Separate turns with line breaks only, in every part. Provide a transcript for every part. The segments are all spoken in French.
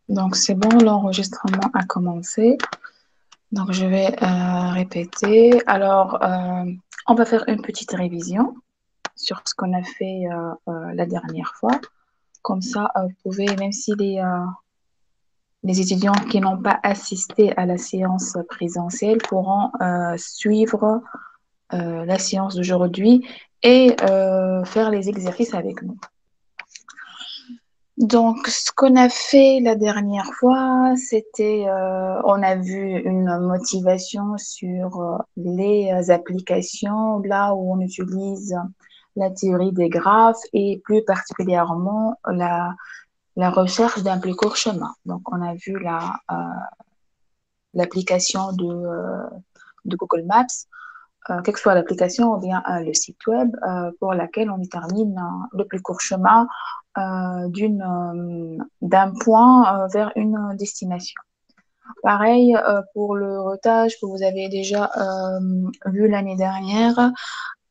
Donc, c'est bon, l'enregistrement a commencé. Donc, je vais répéter. Alors, on va faire une petite révision sur ce qu'on a fait la dernière fois. Comme ça, vous pouvez, même si les étudiants qui n'ont pas assisté à la séance présentielle pourront suivre la séance d'aujourd'hui et faire les exercices avec nous. Donc, ce qu'on a fait la dernière fois, c'était, on a vu une motivation sur les applications, là où on utilise la théorie des graphes et plus particulièrement la recherche d'un plus court chemin. Donc, on a vu l'application de Google Maps, quelle que soit l'application ou bien le site web pour laquelle on détermine le plus court chemin d'un point vers une destination. Pareil pour le routage que vous avez déjà vu l'année dernière,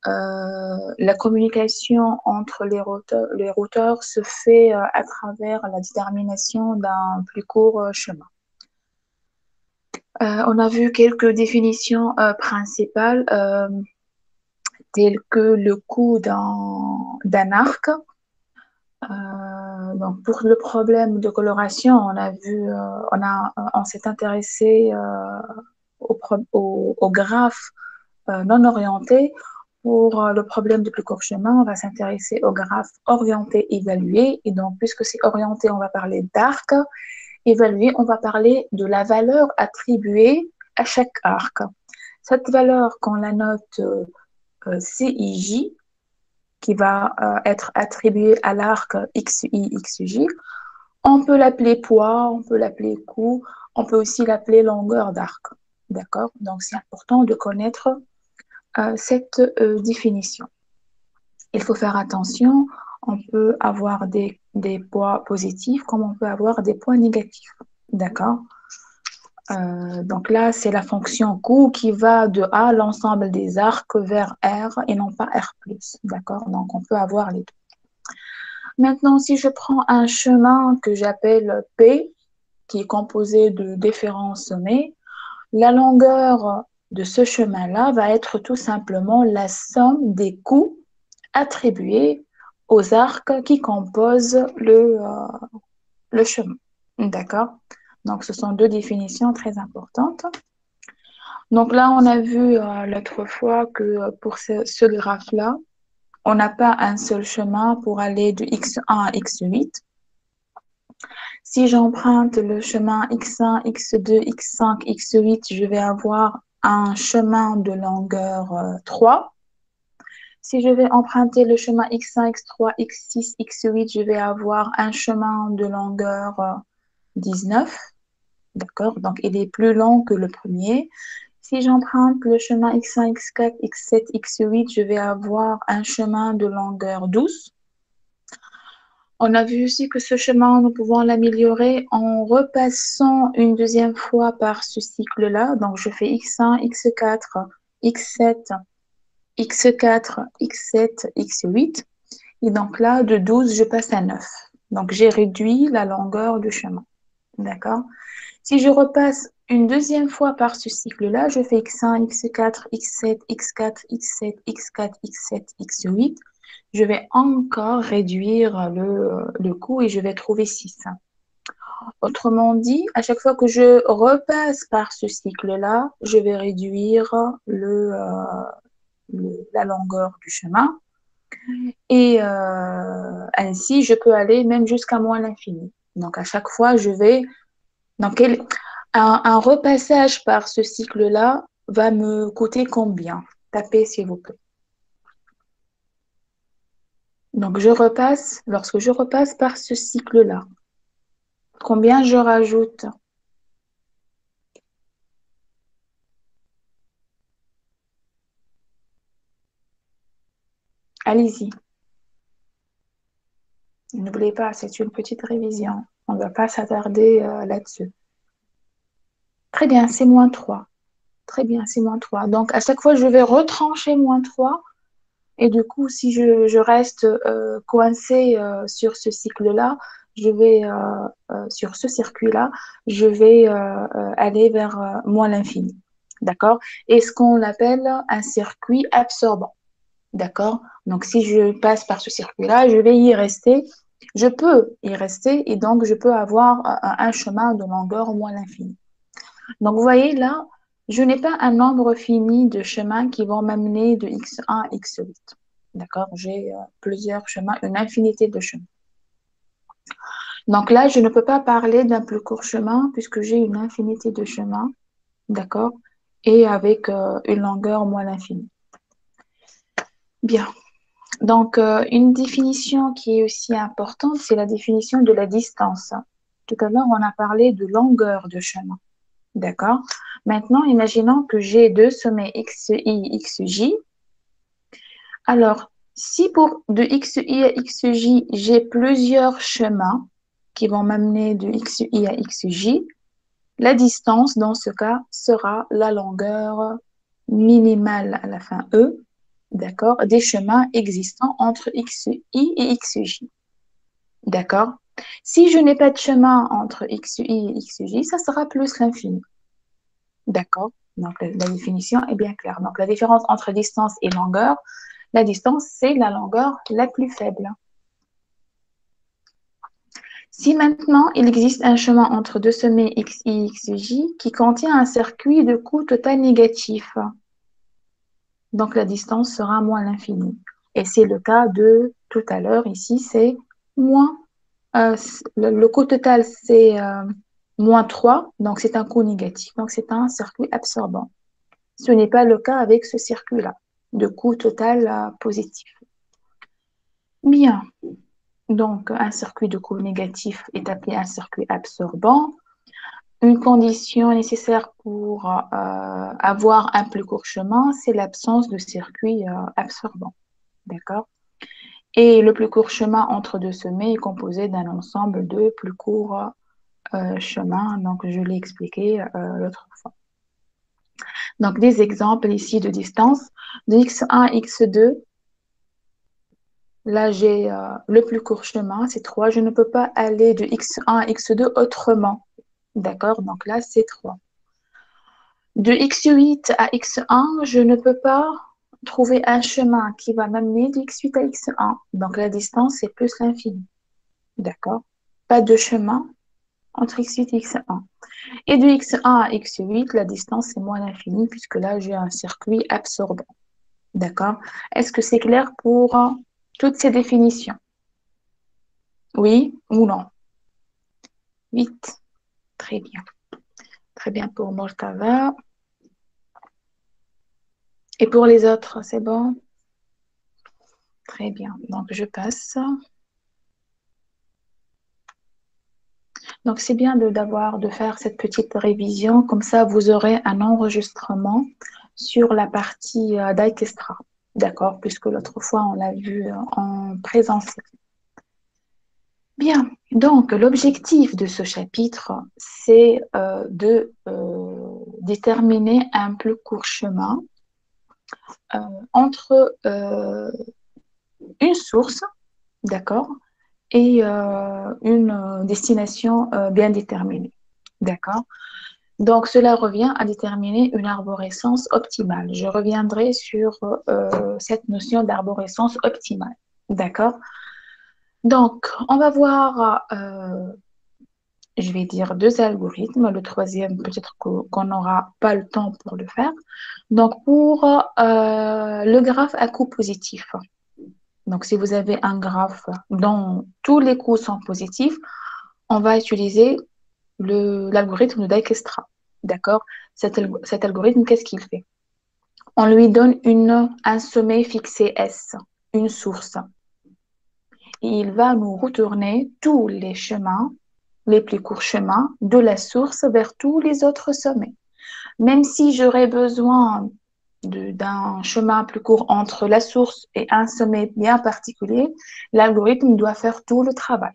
la communication entre les routeurs se fait à travers la détermination d'un plus court chemin. On a vu quelques définitions principales telles que le coût d'un arc. Donc pour le problème de coloration, on a vu, on s'est intéressé au graphe non orienté. Pour le problème de plus court chemin, on va s'intéresser au graphe orienté évalué. Et donc, puisque c'est orienté, on va parler d'arc. Évalué, on va parler de la valeur attribuée à chaque arc. Cette valeur, qu'on la note CIJ, qui va être attribuée à l'arc XI, XJ, on peut l'appeler poids, on peut l'appeler coût, on peut aussi l'appeler longueur d'arc. D'accord? Donc, c'est important de connaître cette définition. Il faut faire attention, on peut avoir des poids positifs comme on peut avoir des poids négatifs. D'accord? Donc là, c'est la fonction coût qui va de A, l'ensemble des arcs, vers R et non pas R+. D'accord? Donc, on peut avoir les deux. Maintenant, si je prends un chemin que j'appelle P, qui est composé de différents sommets, la longueur de ce chemin-là va être tout simplement la somme des coûts attribués aux arcs qui composent le chemin. D'accord? Donc, ce sont deux définitions très importantes. Donc là, on a vu l'autre fois que pour ce graphe-là, on n'a pas un seul chemin pour aller de x1 à x8. Si j'emprunte le chemin x1, x2, x5, x8, je vais avoir un chemin de longueur 3. Si je vais emprunter le chemin x1, x3, x6, x8, je vais avoir un chemin de longueur 19. D'accord? Donc, il est plus long que le premier. Si j'emprunte le chemin x1, x4, x7, x8, je vais avoir un chemin de longueur 12. On a vu aussi que ce chemin, nous pouvons l'améliorer en repassant une deuxième fois par ce cycle-là. Donc, je fais x1, x4, x7, x4, x7, x8. Et donc là, de 12, je passe à 9. Donc, j'ai réduit la longueur du chemin. D'accord? Si je repasse une deuxième fois par ce cycle-là, je fais x1, x4, x7, x4, x7, x4, x7, x8. Je vais encore réduire le coût et je vais trouver 6. Autrement dit, à chaque fois que je repasse par ce cycle-là, je vais réduire la longueur du chemin. Et ainsi, je peux aller même jusqu'à moins l'infini. Donc, à chaque fois, je vais... Donc, un repassage par ce cycle-là va me coûter combien? Tapez, s'il vous plaît. Donc, lorsque je repasse par ce cycle-là, combien je rajoute? Allez-y. N'oubliez pas, c'est une petite révision. On ne va pas s'attarder là-dessus. Très bien, c'est moins 3. Très bien, c'est moins 3. Donc, à chaque fois, je vais retrancher moins 3. Et du coup, si je reste coincée sur ce cycle-là, je vais, sur ce circuit-là, je vais aller vers moins l'infini. D'accord? Et ce qu'on appelle un circuit absorbant. D'accord? Donc, si je passe par ce circuit-là, je vais y rester. Je peux y rester et donc je peux avoir un chemin de longueur moins l'infini. Donc, vous voyez là, je n'ai pas un nombre fini de chemins qui vont m'amener de x1 à x8. D'accord? J'ai plusieurs chemins, une infinité de chemins. Donc là, je ne peux pas parler d'un plus court chemin puisque j'ai une infinité de chemins. D'accord? Et avec une longueur moins l'infini. Bien. Donc, une définition qui est aussi importante, c'est la définition de la distance. Tout à l'heure, on a parlé de longueur de chemin. D'accord? Maintenant, imaginons que j'ai deux sommets xi, xj. Alors, si pour de xi à xj, j'ai plusieurs chemins qui vont m'amener de xi à xj, la distance dans ce cas sera la longueur minimale à la fin e, d'accord, des chemins existants entre xi et xj. D'accord? Si je n'ai pas de chemin entre xi et xj, ça sera plus l'infini. D'accord? Donc, la définition est bien claire. Donc, la différence entre distance et longueur, la distance, c'est la longueur la plus faible. Si maintenant, il existe un chemin entre deux sommets xi et xj qui contient un circuit de coût total négatif, donc la distance sera moins l'infini. Et c'est le cas de tout à l'heure. Ici, c'est moins. Le coût total, c'est moins 3, donc c'est un coût négatif. Donc, c'est un circuit absorbant. Ce n'est pas le cas avec ce circuit-là, de coût total positif. Bien, donc un circuit de coût négatif est appelé un circuit absorbant. Une condition nécessaire pour avoir un plus court chemin, c'est l'absence de circuit absorbant. D'accord? Et le plus court chemin entre deux sommets est composé d'un ensemble de plus courts chemins. Donc, je l'ai expliqué l'autre fois. Donc, des exemples ici de distance. De x1 à x2, là, j'ai le plus court chemin, c'est 3. Je ne peux pas aller de x1 à x2 autrement. D'accord? Donc là, c'est 3. De x8 à x1, je ne peux pas trouver un chemin qui va m'amener de x8 à x1. Donc la distance, c'est plus l'infini. D'accord? Pas de chemin entre x8 et x1. Et de x1 à x8, la distance, c'est moins l'infini puisque là, j'ai un circuit absorbant. D'accord? Est-ce que c'est clair pour toutes ces définitions? Oui ou non? 8. Très bien. Très bien pour Mortava. Et pour les autres, c'est bon? Très bien. Donc, je passe. Donc, c'est bien de faire cette petite révision. Comme ça, vous aurez un enregistrement sur la partie d'Ikestra. D'accord? Puisque l'autre fois, on l'a vu en présentiel. Bien. Donc, l'objectif de ce chapitre, c'est de déterminer un plus court chemin entre une source, d'accord, et une destination bien déterminée. D'accord? Donc, cela revient à déterminer une arborescence optimale. Je reviendrai sur cette notion d'arborescence optimale. D'accord? Donc, on va voir, je vais dire deux algorithmes. Le troisième, peut-être qu'on n'aura pas le temps pour le faire. Donc, pour le graphe à coût positif. Donc, si vous avez un graphe dont tous les coûts sont positifs, on va utiliser l'algorithme de Dijkstra. D'accord? Cet algorithme, qu'est-ce qu'il fait? On lui donne un sommet fixé S, une source. Et il va nous retourner tous les chemins, les plus courts chemins de la source vers tous les autres sommets. Même si j'aurais besoin d'un chemin plus court entre la source et un sommet bien particulier, l'algorithme doit faire tout le travail.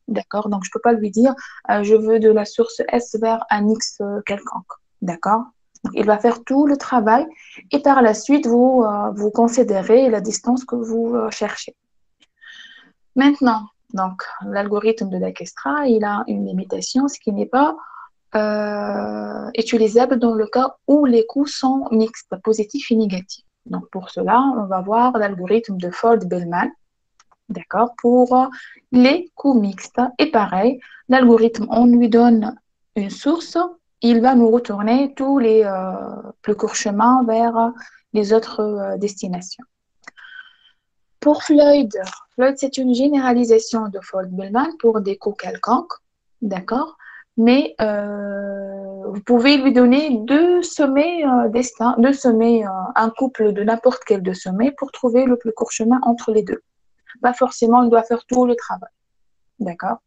D'accord? Donc, je ne peux pas lui dire, je veux de la source S vers un X quelconque. D'accord? Donc, il va faire tout le travail et par la suite, vous considérez la distance que vous cherchez. Maintenant, Donc, l'algorithme de Dijkstra, il a une limitation, ce qui n'est pas utilisable dans le cas où les coûts sont mixtes, positifs et négatifs. Donc, pour cela, on va voir l'algorithme de Ford-Bellman, d'accord, pour les coûts mixtes. Et pareil, l'algorithme, on lui donne une source, il va nous retourner tous les plus courts chemins vers les autres destinations. Pour Floyd, c'est une généralisation de Ford-Bellman pour des coûts quelconques, d'accord? Mais vous pouvez lui donner deux sommets distincts, deux sommets, un couple de n'importe quel deux sommets pour trouver le plus court chemin entre les deux. Pas forcément, il doit faire tout le travail, d'accord?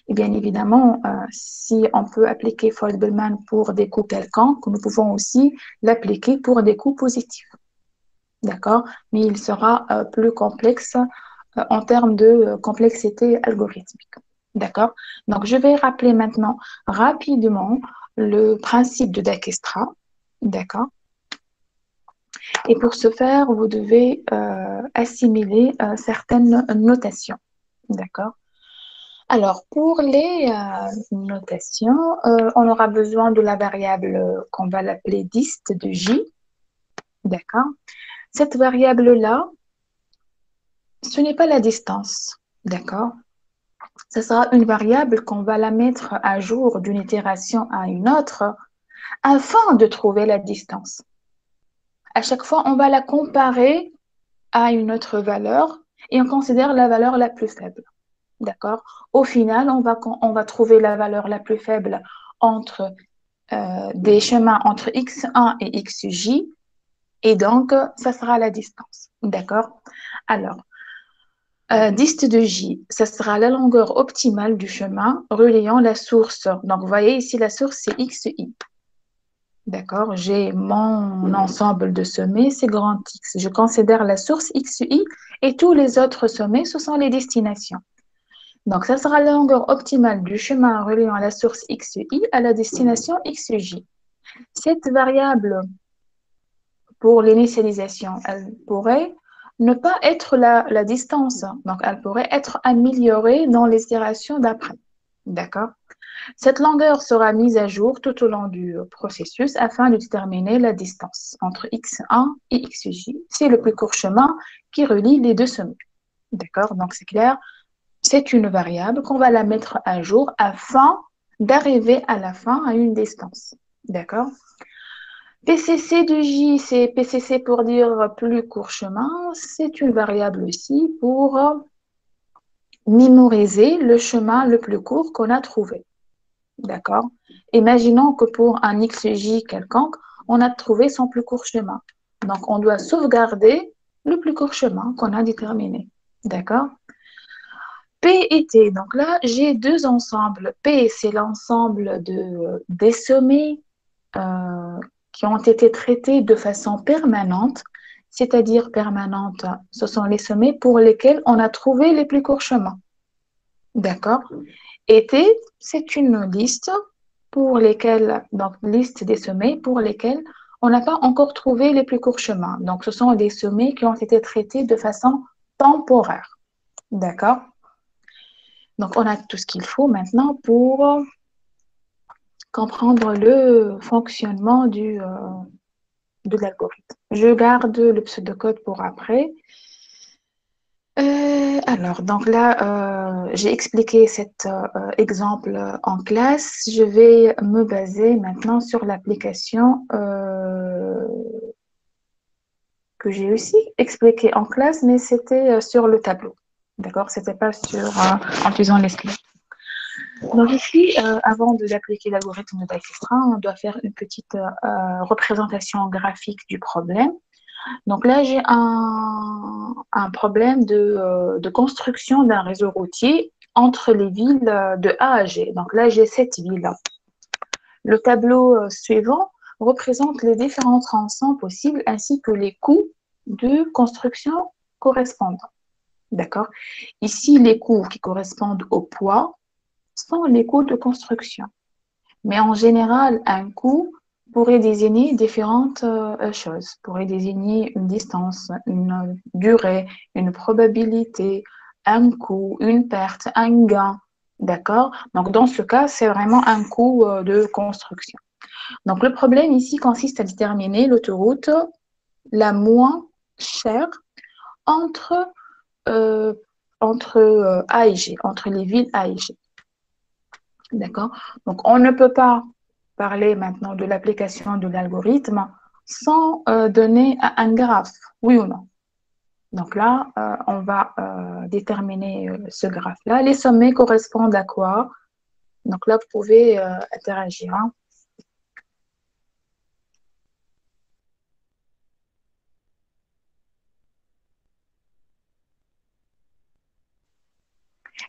Et bien évidemment, si on peut appliquer Ford-Bellman pour des coûts quelconques, nous pouvons aussi l'appliquer pour des coûts positifs. D'accord? Mais il sera plus complexe en termes de complexité algorithmique. D'accord? Donc, je vais rappeler maintenant rapidement le principe de Dijkstra. D'accord? Et pour ce faire, vous devez assimiler certaines notations. D'accord? Alors, pour les notations, on aura besoin de la variable qu'on va l'appeler dist de J. D'accord? Cette variable-là, ce n'est pas la distance, d'accord? Ce sera une variable qu'on va la mettre à jour d'une itération à une autre afin de trouver la distance. À chaque fois, on va la comparer à une autre valeur et on considère la valeur la plus faible, d'accord? Au final, on va trouver la valeur la plus faible entre des chemins entre x1 et xj et donc, ça sera la distance, d'accord? Alors, dist de J, ça sera la longueur optimale du chemin reliant la source. Donc, vous voyez ici, la source, c'est XI. D'accord? J'ai mon ensemble de sommets, c'est grand X. Je considère la source XI et tous les autres sommets, ce sont les destinations. Donc, ça sera la longueur optimale du chemin reliant la source XI à la destination XJ. Cette variable, pour l'initialisation, elle pourrait ne pas être la distance. Donc, elle pourrait être améliorée dans les itérations d'après. D'accord? Cette longueur sera mise à jour tout au long du processus afin de déterminer la distance entre x1 et xj. C'est le plus court chemin qui relie les deux sommets. D'accord? Donc, c'est clair. C'est une variable qu'on va la mettre à jour afin d'arriver à la fin à une distance. D'accord? PCC de J, c'est PCC pour dire plus court chemin. C'est une variable aussi pour mémoriser le chemin le plus court qu'on a trouvé. D'accord? Imaginons que pour un XJ quelconque, on a trouvé son plus court chemin. Donc, on doit sauvegarder le plus court chemin qu'on a déterminé. D'accord? P et T. Donc là, j'ai deux ensembles. P, c'est l'ensemble des sommets qui ont été traités de façon permanente, c'est-à-dire permanente, ce sont les sommets pour lesquels on a trouvé les plus courts chemins. D'accord? Et T, c'est une liste pour lesquelles, donc liste des sommets pour lesquels on n'a pas encore trouvé les plus courts chemins. Donc, ce sont des sommets qui ont été traités de façon temporaire. D'accord? Donc, on a tout ce qu'il faut maintenant pour comprendre le fonctionnement de l'algorithme. Je garde le pseudocode pour après. Alors, donc là, j'ai expliqué cet exemple en classe. Je vais me baser maintenant sur l'application que j'ai aussi expliquée en classe, mais c'était sur le tableau. D'accord? C'était pas en faisant les slides. Donc ici, avant d'appliquer l'algorithme de Dijkstra, on doit faire une petite représentation graphique du problème. Donc là, j'ai un problème de construction d'un réseau routier entre les villes de A à G. Donc là, j'ai 7 villes. Le tableau suivant représente les différents tronçons possibles ainsi que les coûts de construction correspondants. D'accord? Ici, les coûts qui correspondent au poids sont les coûts de construction. Mais en général, un coût pourrait désigner différentes choses, pourrait désigner une distance, une durée, une probabilité, un coût, une perte, un gain. D'accord? Donc, dans ce cas, c'est vraiment un coût de construction. Donc, le problème ici consiste à déterminer l'autoroute la moins chère entre, euh, A et G, entre les villes A et G. D'accord? Donc, on ne peut pas parler maintenant de l'application de l'algorithme sans donner un graphe, oui ou non? Donc là, on va déterminer ce graphe-là. Les sommets correspondent à quoi? Donc là, vous pouvez interagir, hein.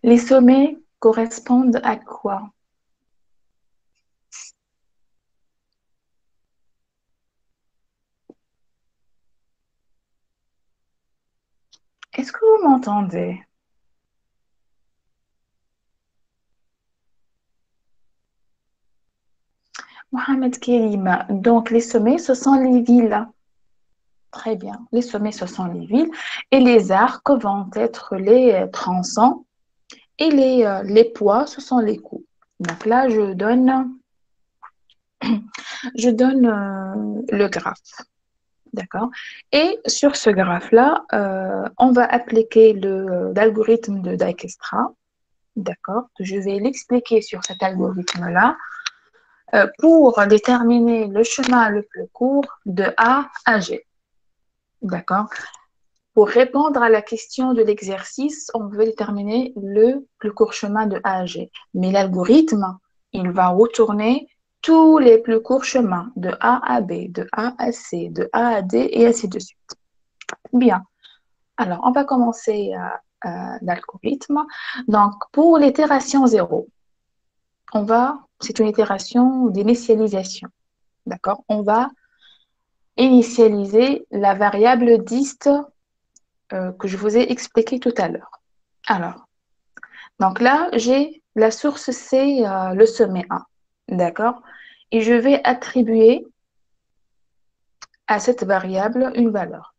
Les sommets correspondent à quoi? Est-ce que vous m'entendez? Mohamed Kerim. Donc, les sommets, ce sont les villes. Très bien. Les sommets, ce sont les villes. Et les arcs vont être les tronçons. Et les poids, ce sont les coûts. Donc là, je donne le graphe. D'accord? Et sur ce graphe-là, on va appliquer l'algorithme de Dijkstra. D'accord? Je vais l'expliquer sur cet algorithme-là pour déterminer le chemin le plus court de A à G. D'accord? Pour répondre à la question de l'exercice, on veut déterminer le plus court chemin de A à G. Mais l'algorithme, il va retourner tous les plus courts chemins de A à B, de A à C, de A à D et ainsi de suite. Bien. Alors, on va commencer l'algorithme. Donc, pour l'itération 0, c'est une itération d'initialisation. D'accord? On va initialiser la variable dist que je vous ai expliqué tout à l'heure. Alors, donc là, j'ai la source C, le sommet 1. D'accord? Et je vais attribuer à cette variable une valeur.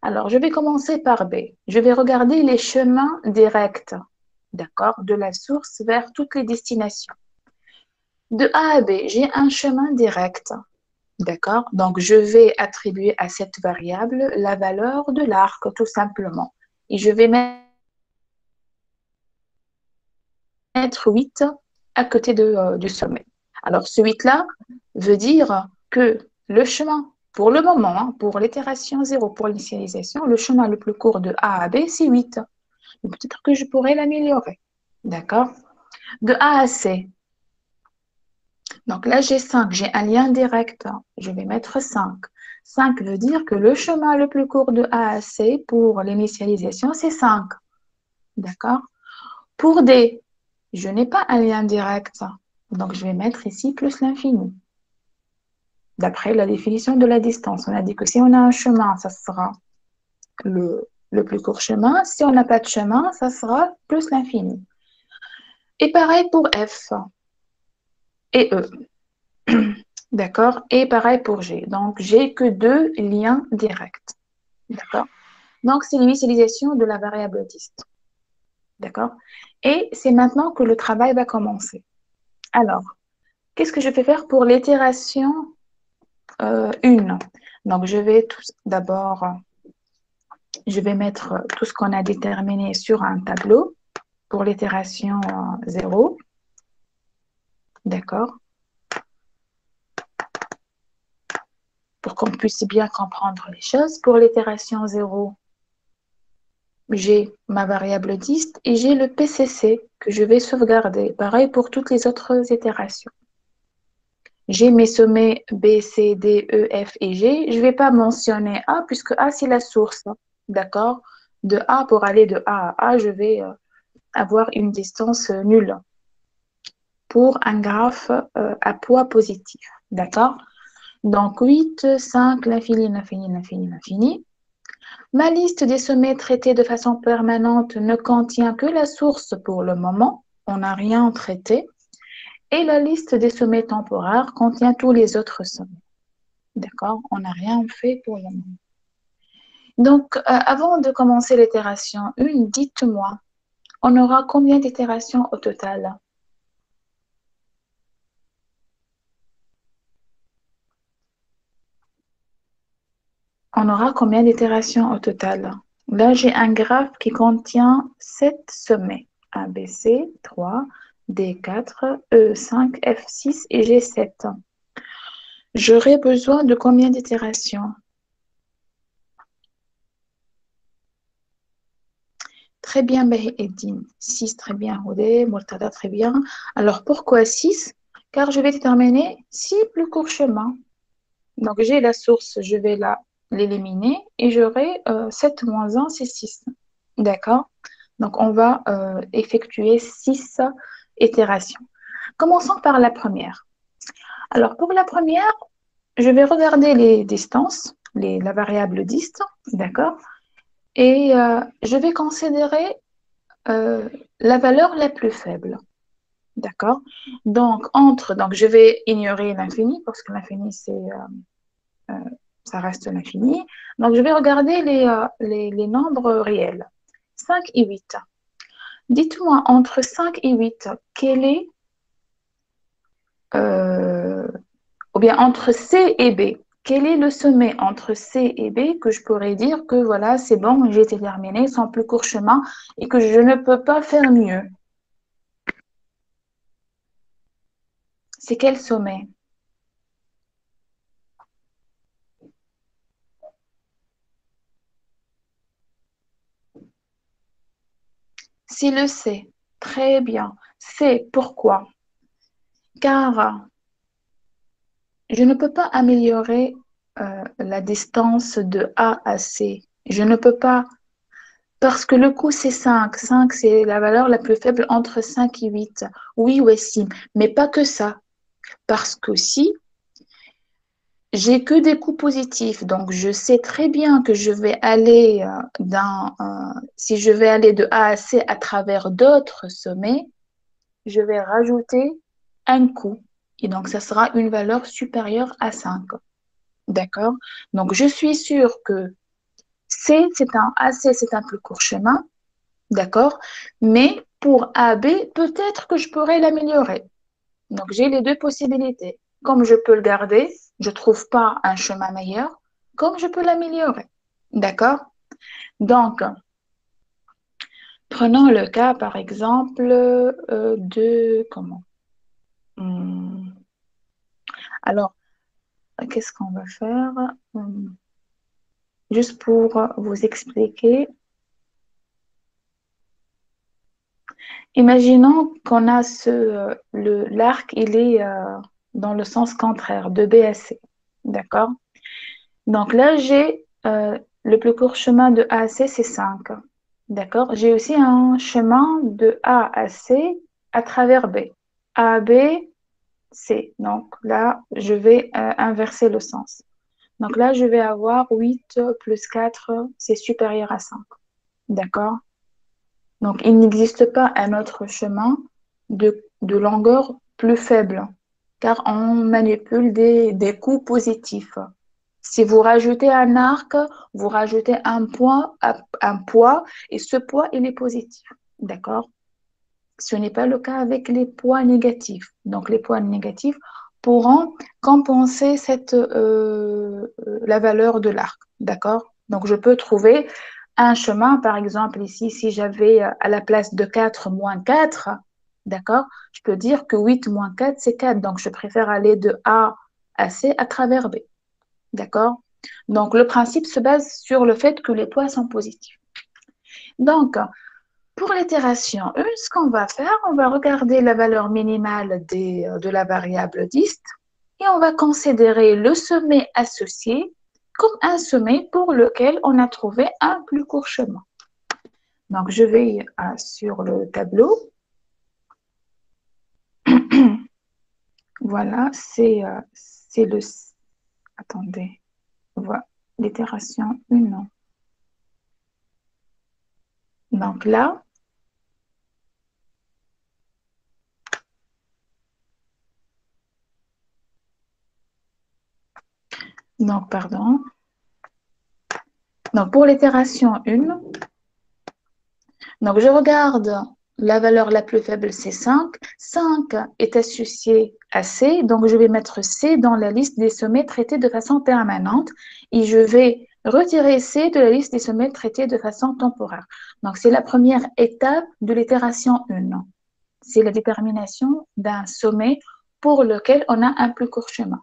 Alors, je vais commencer par B. Je vais regarder les chemins directs, d'accord, de la source vers toutes les destinations. De A à B, j'ai un chemin direct, d'accord? Donc, je vais attribuer à cette variable la valeur de l'arc, tout simplement. Et je vais mettre 8 à côté du sommet. Alors, ce 8-là veut dire que le chemin, pour le moment, hein, pour l'itération 0, pour l'initialisation, le chemin le plus court de A à B, c'est 8. Peut-être que je pourrais l'améliorer. D'accord? De A à C. Donc là, j'ai 5. J'ai un lien direct. Je vais mettre 5. 5 veut dire que le chemin le plus court de A à C pour l'initialisation, c'est 5. D'accord? Pour D, je n'ai pas un lien direct. Donc, je vais mettre ici plus l'infini. D'après la définition de la distance, on a dit que si on a un chemin, ça sera le plus court chemin. Si on n'a pas de chemin, ça sera plus l'infini. Et pareil pour F et E. D'accord? Et pareil pour G. Donc, j'ai que deux liens directs. D'accord? Donc, c'est l'initialisation de la variable dist. D'accord? Et c'est maintenant que le travail va commencer. Alors, qu'est-ce que je vais faire pour l'itération 1? Donc, je vais tout d'abord, je vais mettre tout ce qu'on a déterminé sur un tableau pour l'itération 0. D'accord? Pour qu'on puisse bien comprendre les choses. Pour l'itération 0, j'ai ma variable dist et j'ai le PCC que je vais sauvegarder. Pareil pour toutes les autres itérations. J'ai mes sommets B, C, D, E, F et G. Je ne vais pas mentionner A puisque A, c'est la source. D'accord? De A pour aller de A à A, je vais avoir une distance nulle pour un graphe à poids positif. D'accord? Donc 8, 5, l'infini, l'infini, l'infini, l'infini. Ma liste des sommets traités de façon permanente ne contient que la source pour le moment. On n'a rien traité. Et la liste des sommets temporaires contient tous les autres sommets. D'accord? On n'a rien fait pour le moment. Donc, avant de commencer l'itération 1, dites-moi, On aura combien d'itérations au total? On aura combien d'itérations au total? Là, j'ai un graphe qui contient 7 sommets. A, B, C, 3, D, 4, E, 5, F, 6 et G, 7. J'aurai besoin de combien d'itérations? Très bien, Bahi Eddin. 6, très bien. Rodé, Murtada, très bien. Alors, pourquoi 6? Car je vais déterminer 6 plus courts chemins. Donc, j'ai la source, je vais l'éliminer et j'aurai 7 moins 1, c'est 6. D'accord? Donc, on va effectuer 6 itérations. Commençons par la première. Alors, pour la première, je vais regarder les distances, la variable dist, d'accord? Et je vais considérer la valeur la plus faible, d'accord? Donc, je vais ignorer l'infini parce que l'infini, euh, ça reste l'infini. Donc, je vais regarder les nombres réels. 5 et 8. Dites-moi, entre 5 et 8, quel est, euh, ou bien entre C et B, quel est le sommet entre C et B que je pourrais dire que voilà, c'est bon, j'ai terminé son plus court chemin et que je ne peux pas faire mieux? C'est quel sommet? C'est le C. Très bien. C'est pourquoi? Car je ne peux pas améliorer la distance de A à C. Je ne peux pas, parce que le coût c'est 5. 5, c'est la valeur la plus faible entre 5 et 8. Oui, Wessim, mais pas que ça. Parce que si j'ai que des coûts positifs, donc je sais très bien que je vais aller si je vais aller de A à C à travers d'autres sommets, je vais rajouter un coût. Et donc, ça sera une valeur supérieure à 5. D'accord? Donc, je suis sûre que AC, c'est un plus court chemin. D'accord? Mais pour AB, peut-être que je pourrais l'améliorer. Donc, j'ai les deux possibilités. Comme je peux le garder, je ne trouve pas un chemin meilleur, comme je peux l'améliorer. D'accord? Donc, prenons le cas, par exemple, de... Comment? Hmm, Alors, qu'est-ce qu'on va faire? Juste pour vous expliquer. Imaginons qu'on a l'arc, il est dans le sens contraire, de B à C. D'accord? Donc là, j'ai le plus court chemin de A à C, c'est 5. D'accord? J'ai aussi un chemin de A à C à travers B. A, B, C. Donc là, je vais inverser le sens. Donc là, je vais avoir 8 plus 4, c'est supérieur à 5. D'accord? Donc, il n'existe pas un autre chemin de longueur plus faible, car on manipule des coups positifs. Si vous rajoutez un arc, vous rajoutez un poids, et ce poids, il est positif. D'accord? Ce n'est pas le cas avec les poids négatifs. Donc, les poids négatifs pourront compenser la valeur de l'arc. D'accord? Donc, je peux trouver un chemin, par exemple, ici, si j'avais à la place de 4 moins 4, d'accord? Je peux dire que 8 moins 4, c'est 4. Donc, je préfère aller de A à C à travers B. D'accord? Donc, le principe se base sur le fait que les poids sont positifs. Donc, pour l'itération 1, ce qu'on va faire, on va regarder la valeur minimale de la variable dist et on va considérer le sommet associé comme un sommet pour lequel on a trouvé un plus court chemin. Donc, je vais sur le tableau. Voilà, c'est le... Attendez, voilà, l'itération 1. Donc là, donc pardon. Donc pour l'itération 1, Donc, je regarde la valeur la plus faible, c'est 5. 5 est associé à C, donc je vais mettre C dans la liste des sommets traités de façon permanente et je vais retirer C de la liste des sommets traités de façon temporaire. Donc, c'est la première étape de l'itération 1. C'est la détermination d'un sommet pour lequel on a un plus court chemin.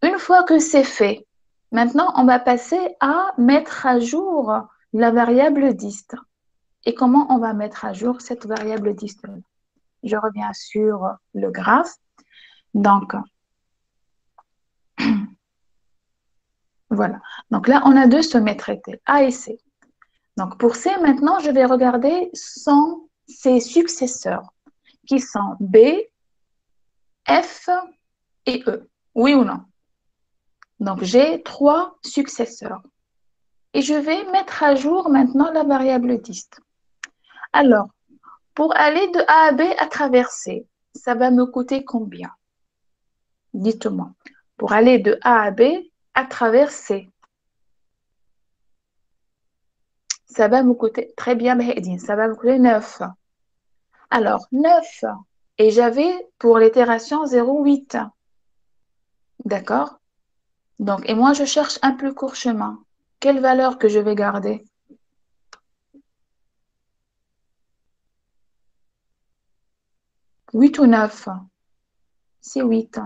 Une fois que c'est fait, maintenant, on va passer à mettre à jour la variable dist. Et comment on va mettre à jour cette variable dist? Je reviens sur le graphe. Donc, voilà. Donc là, on a deux sommets traités, A et C. Donc, pour C, maintenant, je vais regarder ses successeurs, qui sont B, F et E. Oui ou non? Donc, j'ai trois successeurs. Et je vais mettre à jour maintenant la variable dist. Alors, pour aller de A à B à travers C, ça va me coûter combien? Dites-moi. Pour aller de A à B à travers C, ça va me coûter, très bien, Bahedine, ça va me coûter 9. Alors, 9, et j'avais pour l'itération 0,8. D'accord? Donc, et moi, je cherche un plus court chemin. Quelle valeur que je vais garder? 8 ou 9? C'est 8.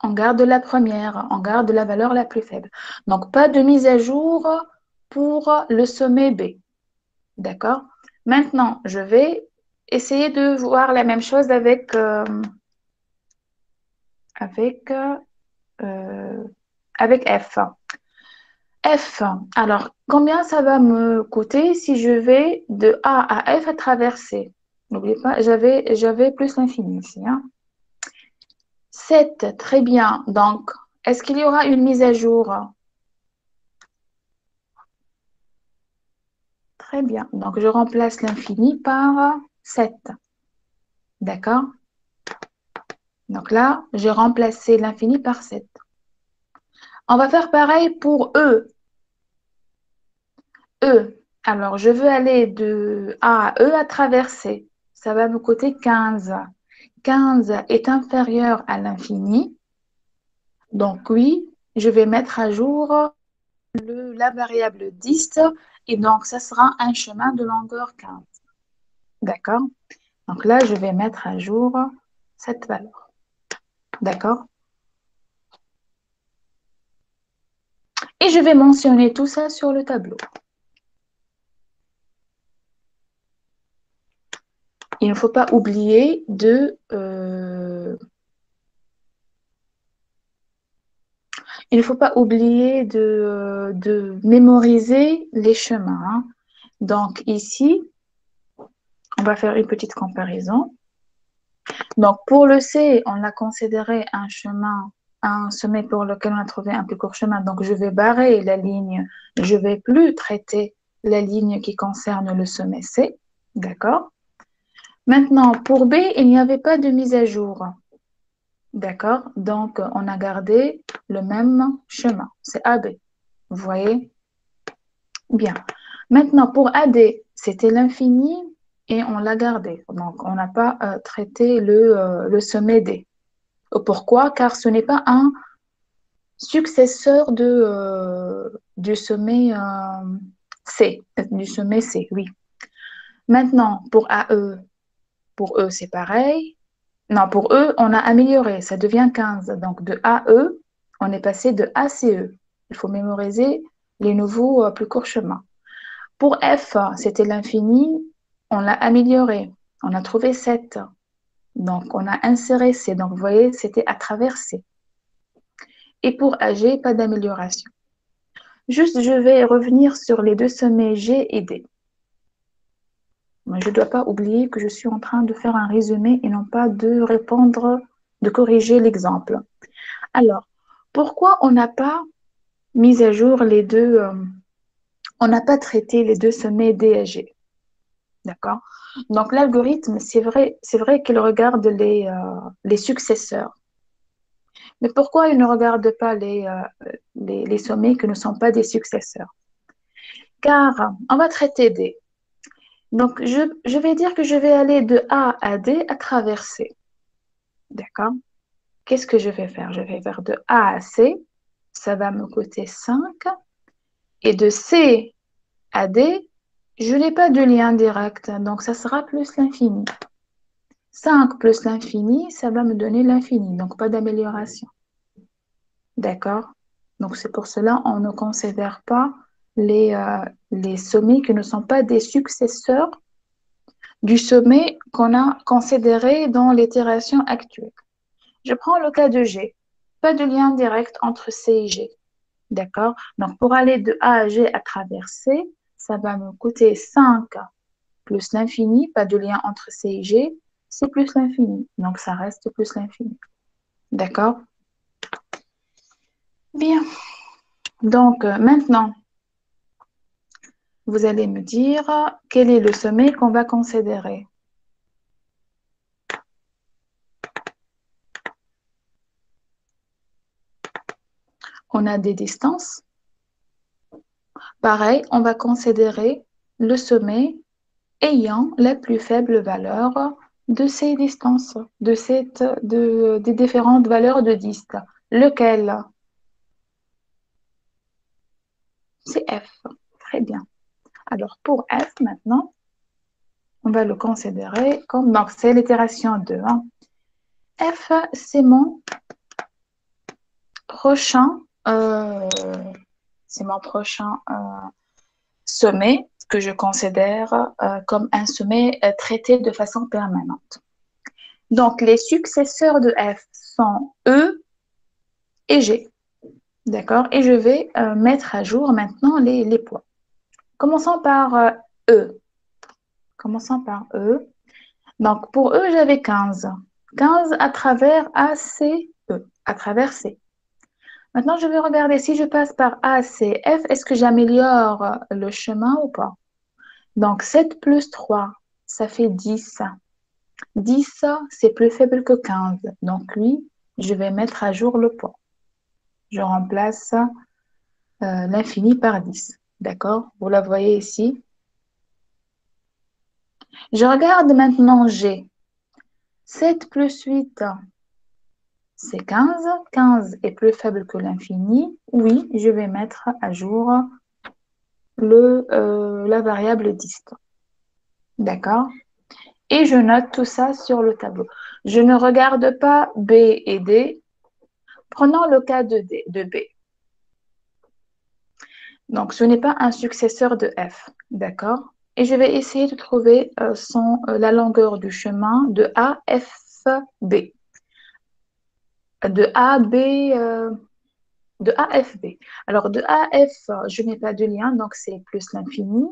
On garde la première, on garde la valeur la plus faible. Donc, pas de mise à jour pour le sommet B. D'accord? Maintenant, je vais essayer de voir la même chose avec, euh, avec F. F, alors, combien ça va me coûter si je vais de A à F à travers C? N'oubliez pas, j'avais plus l'infini ici. Hein. 7, très bien. Donc, est-ce qu'il y aura une mise à jour? Très bien. Donc, je remplace l'infini par 7. D'accord? Donc là, j'ai remplacé l'infini par 7. On va faire pareil pour E. E. Alors, je veux aller de A à E à travers C. Ça va me coûter 15. 15 est inférieur à l'infini. Donc oui, je vais mettre à jour la variable dist et donc ça sera un chemin de longueur 15. D'accord? Donc là, je vais mettre à jour cette valeur. D'accord? Et je vais mentionner tout ça sur le tableau. Il ne faut pas oublier de mémoriser les chemins. Hein. Donc ici, on va faire une petite comparaison. Donc pour le C, on l'a considéré un chemin, un sommet pour lequel on a trouvé un plus court chemin. Donc je vais barrer la ligne, je ne vais plus traiter la ligne qui concerne le sommet C. D'accord? Maintenant, pour B, il n'y avait pas de mise à jour. D'accord? Donc, on a gardé le même chemin. C'est AB. Vous voyez? Bien. Maintenant, pour AD, c'était l'infini et on l'a gardé. Donc, on n'a pas traité le sommet D. Pourquoi? Car ce n'est pas un successeur du sommet C. Du sommet C, oui. Maintenant, pour E, c'est pareil. Non, pour E, on a amélioré, ça devient 15. Donc de AE, on est passé de ACE. Il faut mémoriser les nouveaux plus courts chemins. Pour F, c'était l'infini, on l'a amélioré. On a trouvé 7. Donc on a inséré C. Donc vous voyez, c'était à travers C. Et pour AG, pas d'amélioration. Juste, je vais revenir sur les deux sommets G et D. Mais je ne dois pas oublier que je suis en train de faire un résumé et non pas de répondre, de corriger l'exemple. Alors, pourquoi on n'a pas mis à jour les deux, on n'a pas traité les deux sommets D et G? D'accord? Donc, l'algorithme, c'est vrai qu'il regarde les successeurs. Mais pourquoi il ne regarde pas les sommets qui ne sont pas des successeurs? Car on va traiter D. Donc, je vais dire que je vais aller de A à D à travers C. D'accord? Qu'est-ce que je vais faire? Je vais faire de A à C. Ça va me coûter 5. Et de C à D, je n'ai pas de lien direct. Donc, ça sera plus l'infini. 5 plus l'infini, ça va me donner l'infini. Donc, pas d'amélioration. D'accord? Donc, c'est pour cela on ne considère pas les sommets qui ne sont pas des successeurs du sommet qu'on a considéré dans l'itération actuelle. Je prends le cas de G. Pas de lien direct entre C et G. D'accord? Donc, pour aller de A à G à travers C, ça va me coûter 5 plus l'infini. Pas de lien entre C et G. C'est plus l'infini. Donc, ça reste plus l'infini. D'accord? Bien. Donc, maintenant, vous allez me dire quel est le sommet qu'on va considérer. On a des distances. Pareil, on va considérer le sommet ayant la plus faible valeur de ces distances, des différentes valeurs de disque. Lequel? C'est F. Très bien. Alors, pour F, maintenant, on va le considérer comme... Donc, c'est l'itération 2. Hein. F, c'est mon prochain... euh, c'est mon prochain sommet que je considère comme un sommet traité de façon permanente. Donc, les successeurs de F sont E et G. D'accord? Et je vais mettre à jour maintenant les poids. Commençons par E. Commençons par E. Donc, pour E, j'avais 15. 15 à travers ACE, à travers C. Maintenant, je vais regarder si je passe par ACF, est-ce que j'améliore le chemin ou pas? Donc, 7 plus 3, ça fait 10. 10, c'est plus faible que 15. Donc, lui, je vais mettre à jour le poids. Je remplace l'infini par 10. D'accord? Vous la voyez ici. Je regarde maintenant G. 7 plus 8, c'est 15. 15 est plus faible que l'infini. Oui, je vais mettre à jour la variable 10. D'accord? Et je note tout ça sur le tableau. Je ne regarde pas B et D. Prenons le cas de B. Donc, ce n'est pas un successeur de F. D'accord? Et je vais essayer de trouver la longueur du chemin de AFB. De AB, de AFB. Alors, de AF, je n'ai pas de lien, donc c'est plus l'infini.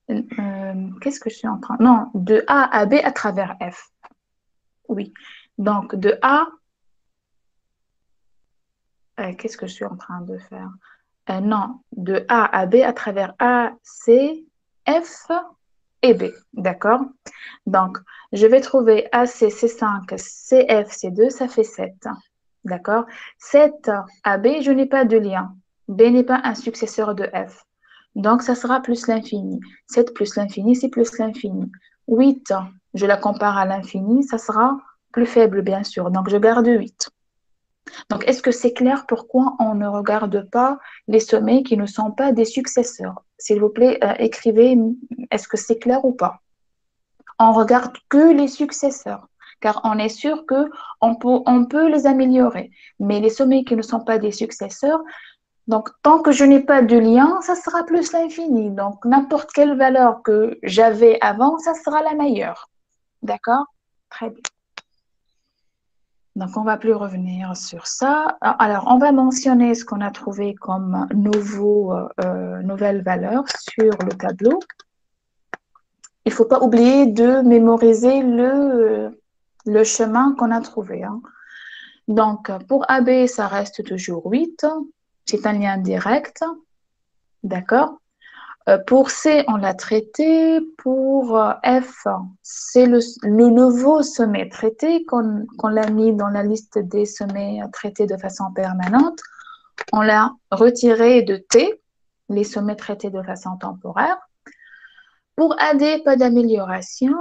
Qu'est-ce que je suis en train... Non, de A à B à travers F. Oui. Donc, de A... qu'est-ce que je suis en train de faire? Non, de A à B à travers A, C, F et B. D'accord? Donc, je vais trouver AC, C5, CF, C2, ça fait 7. D'accord? 7 à B, je n'ai pas de lien. B n'est pas un successeur de F. Donc, ça sera plus l'infini. 7 plus l'infini, c'est plus l'infini. 8, je la compare à l'infini, ça sera plus faible, bien sûr. Donc, je garde 8. Donc, est-ce que c'est clair pourquoi on ne regarde pas les sommets qui ne sont pas des successeurs? S'il vous plaît, écrivez, est-ce que c'est clair ou pas? On regarde que les successeurs, car on est sûr on peut les améliorer. Mais les sommets qui ne sont pas des successeurs, donc tant que je n'ai pas de lien, ça sera plus l'infini. Donc n'importe quelle valeur que j'avais avant, ça sera la meilleure. D'accord? Très bien. Donc on va plus revenir sur ça. Alors on va mentionner ce qu'on a trouvé comme nouvelle valeur sur le tableau. Il ne faut pas oublier de mémoriser le chemin qu'on a trouvé. Hein. Donc, pour AB, ça reste toujours 8. C'est un lien direct. D'accord? Pour C, on l'a traité. Pour F, c'est le nouveau sommet traité qu'on l'a mis dans la liste des sommets traités de façon permanente. On l'a retiré de T. les sommets traités de façon temporaire. Pour AD, pas d'amélioration.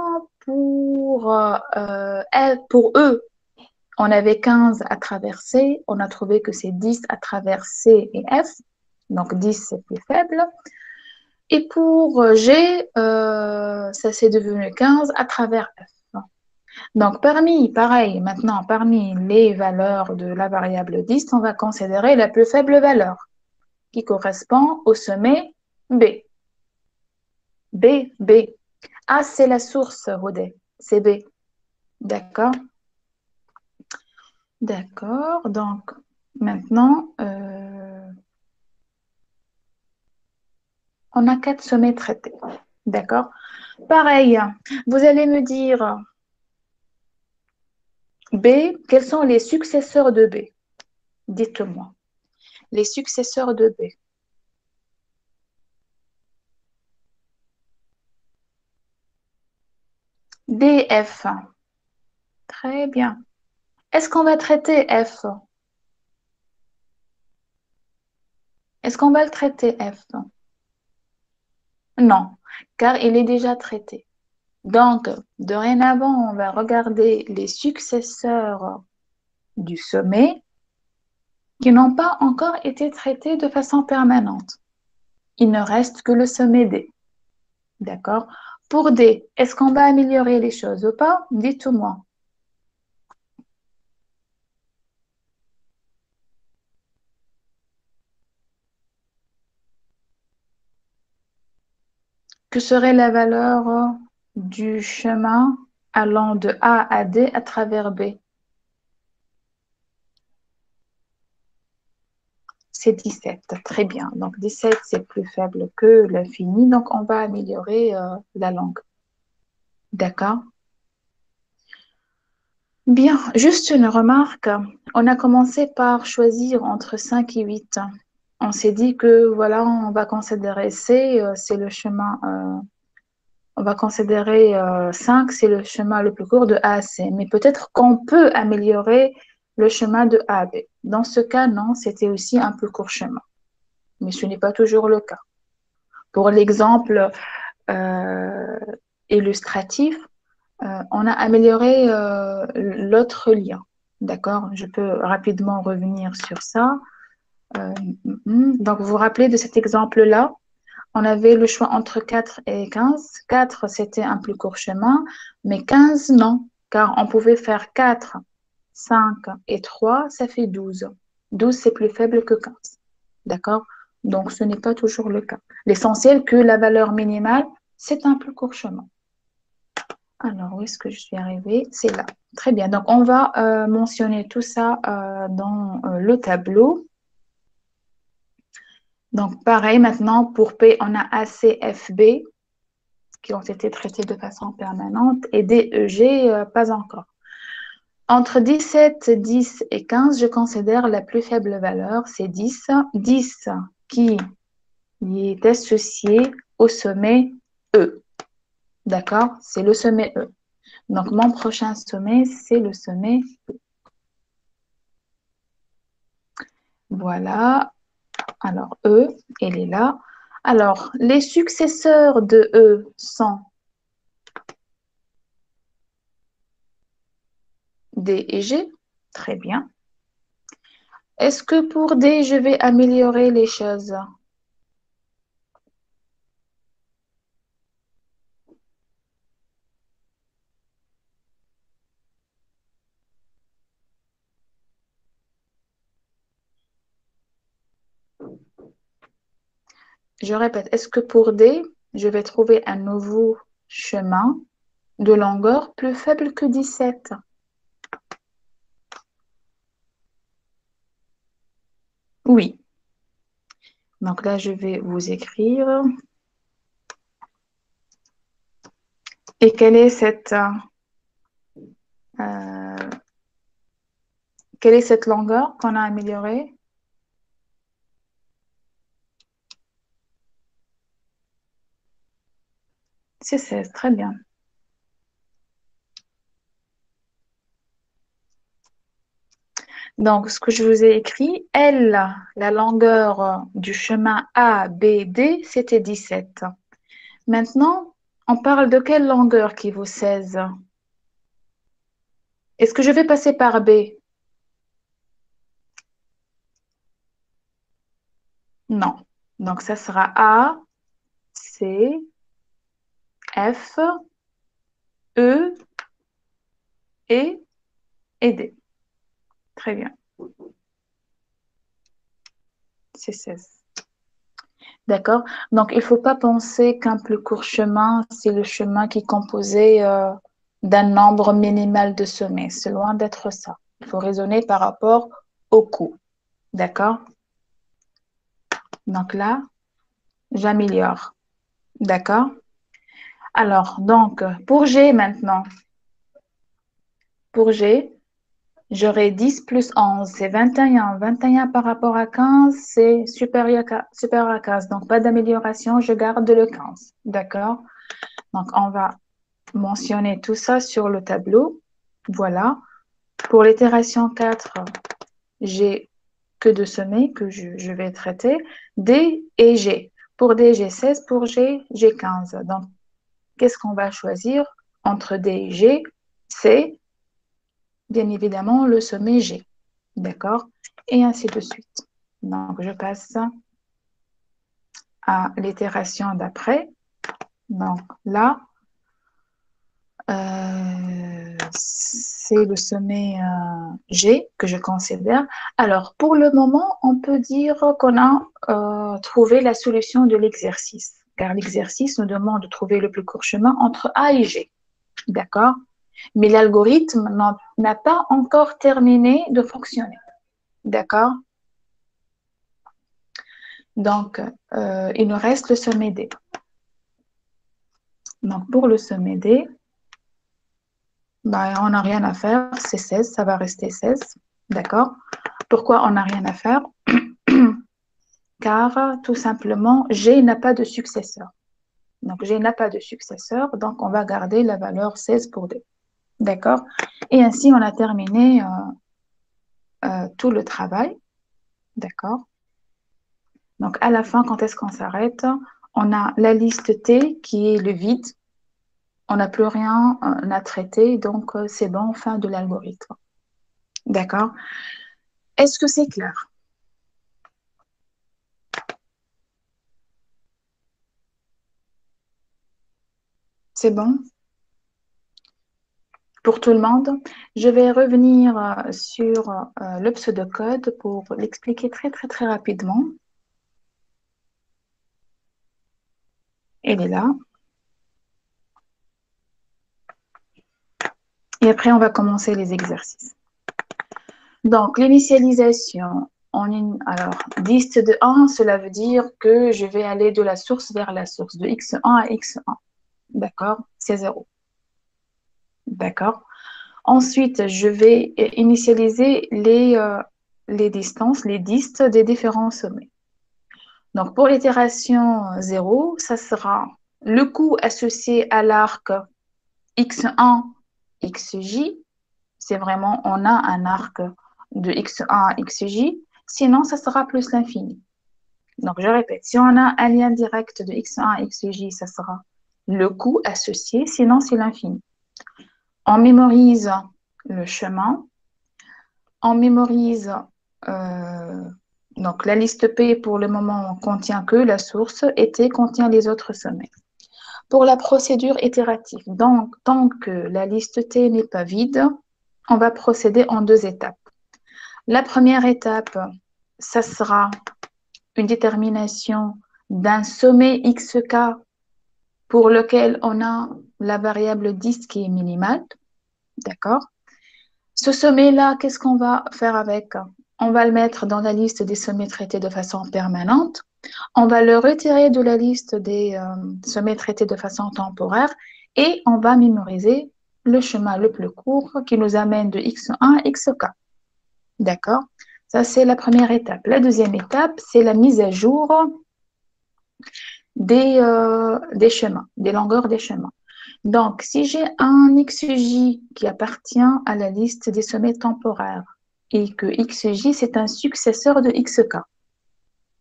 Pour E, on avait 15 à traverser. On a trouvé que c'est 10 à traverser et F. Donc 10, c'est plus faible. Et pour G, ça c'est devenu 15 à travers F. Donc pareil, maintenant, parmi les valeurs de la variable 10, on va considérer la plus faible valeur qui correspond au sommet B. B, B. A, c'est la source, Rodé. C'est B. D'accord? D'accord. Donc, maintenant, on a 4 sommets traités. D'accord? Pareil, vous allez me dire B, quels sont les successeurs de B? Dites-moi. Les successeurs de B. D, F. Très bien. Est-ce qu'on va traiter F? Est-ce qu'on va le traiter F? Non, car il est déjà traité. Donc, dorénavant, on va regarder les successeurs du sommet qui n'ont pas encore été traités de façon permanente. Il ne reste que le sommet D. D'accord? Pour D, est-ce qu'on va améliorer les choses ou pas? Dites-moi. Que serait la valeur du chemin allant de A à D à travers B? C'est 17. Très bien. Donc 17, c'est plus faible que l'infini. Donc on va améliorer la langue. D'accord? Bien. Juste une remarque. On a commencé par choisir entre 5 et 8. On s'est dit que voilà, on va considérer C, c'est le chemin. On va considérer 5, c'est le chemin le plus court de A à C. Mais peut-être qu'on peut améliorer le chemin de A à B. Dans ce cas, non, c'était aussi un plus court chemin. Mais ce n'est pas toujours le cas. Pour l'exemple euh, illustratif, on a amélioré l'autre lien. D'accord? Je peux rapidement revenir sur ça. Donc, vous vous rappelez de cet exemple-là? On avait le choix entre 4 et 15. 4, c'était un plus court chemin, mais 15, non, car on pouvait faire 4, 5 et 3, ça fait 12. 12, c'est plus faible que 15. D'accord? Donc, ce n'est pas toujours le cas. L'essentiel que la valeur minimale, c'est un plus court chemin. Alors, où est-ce que je suis arrivée? C'est là. Très bien. Donc, on va mentionner tout ça dans le tableau. Donc, pareil, maintenant, pour P, on a ACFB qui ont été traités de façon permanente et DEG, pas encore. Entre 17, 10 et 15, je considère la plus faible valeur, c'est 10. 10 qui est associé au sommet E. D'accord? C'est le sommet E. Donc, mon prochain sommet, c'est le sommet E. Voilà. Alors, E, elle est là. Alors, les successeurs de E sont D et G. Très bien. Est-ce que pour D, je vais améliorer les choses? Je répète, est-ce que pour D, je vais trouver un nouveau chemin de longueur plus faible que 17? Oui. Donc là, je vais vous écrire. Et euh, quelle est cette longueur qu'on a améliorée? C'est 16, très bien. Donc, ce que je vous ai écrit, L, la longueur du chemin A, B, D, c'était 17. Maintenant, on parle de quelle longueur qui vaut 16? Est-ce que je vais passer par B? Non. Donc, ça sera A, C, F, E et, et D. Très bien. C'est 16. D'accord? Donc, il ne faut pas penser qu'un plus court chemin, c'est le chemin qui est composé d'un nombre minimal de sommets. C'est loin d'être ça. Il faut raisonner par rapport au coût. D'accord? Donc là, j'améliore. D'accord? Alors, donc, pour G maintenant, pour G, j'aurai 10 plus 11, c'est 21. 21 par rapport à 15, c'est supérieur à 15. Donc, pas d'amélioration, je garde le 15. D'accord? Donc, on va mentionner tout ça sur le tableau. Voilà. Pour l'itération 4, j'ai que deux sommets que je vais traiter, D et G. Pour D, j'ai 16, pour G, j'ai 15. Donc, qu'est-ce qu'on va choisir entre D et G? C'est bien évidemment le sommet G. D'accord? Et ainsi de suite. Donc, je passe à l'itération d'après. Donc, là, c'est le sommet G que je considère. Alors, pour le moment, on peut dire qu'on a trouvé la solution de l'exercice, car l'exercice nous demande de trouver le plus court chemin entre A et G. D'accord? Mais l'algorithme n'a pas encore terminé de fonctionner. D'accord? Donc, il nous reste le sommet D. Donc, pour le sommet D, ben, on n'a rien à faire, c'est 16, ça va rester 16. D'accord? Pourquoi on n'a rien à faire? Car tout simplement, G n'a pas de successeur. Donc, G n'a pas de successeur, donc on va garder la valeur 16 pour D. D'accord? Et ainsi, on a terminé tout le travail. D'accord? Donc, à la fin, quand est-ce qu'on s'arrête? On a la liste T qui est le vide. On n'a plus rien à traiter, donc c'est bon, fin de l'algorithme. D'accord? Est-ce que c'est clair? C'est bon pour tout le monde? Je vais revenir sur le pseudocode pour l'expliquer très, très, très rapidement. Elle est là. Et après, on va commencer les exercices. Donc, l'initialisation. Alors, dist de 1, cela veut dire que je vais aller de la source vers la source, de x1 à x1. D'accord? C'est 0. D'accord? Ensuite, je vais initialiser les distances, les distes des différents sommets. Donc, pour l'itération 0, ça sera le coût associé à l'arc x1, xj. C'est vraiment, on a un arc de x1 à xj. Sinon, ça sera plus l'infini. Donc, je répète, si on a un lien direct de x1 à xj, ça sera le coût associé. Sinon, c'est l'infini. On mémorise le chemin. On mémorise donc la liste P pour le moment contient que la source et T contient les autres sommets. Pour la procédure itérative, donc tant que la liste T n'est pas vide, on va procéder en deux étapes. La première étape, ça sera une détermination d'un sommet xk pour lequel on a la variable dist qui est minimale. D'accord? Ce sommet-là, qu'est-ce qu'on va faire avec? On va le mettre dans la liste des sommets traités de façon permanente. On va le retirer de la liste des sommets traités de façon temporaire et on va mémoriser le chemin le plus court qui nous amène de x1 à xk. D'accord? Ça, c'est la première étape. La deuxième étape, c'est la mise à jour des chemins, des longueurs des chemins. Donc, si j'ai un XJ qui appartient à la liste des sommets temporaires et que XJ, c'est un successeur de XK.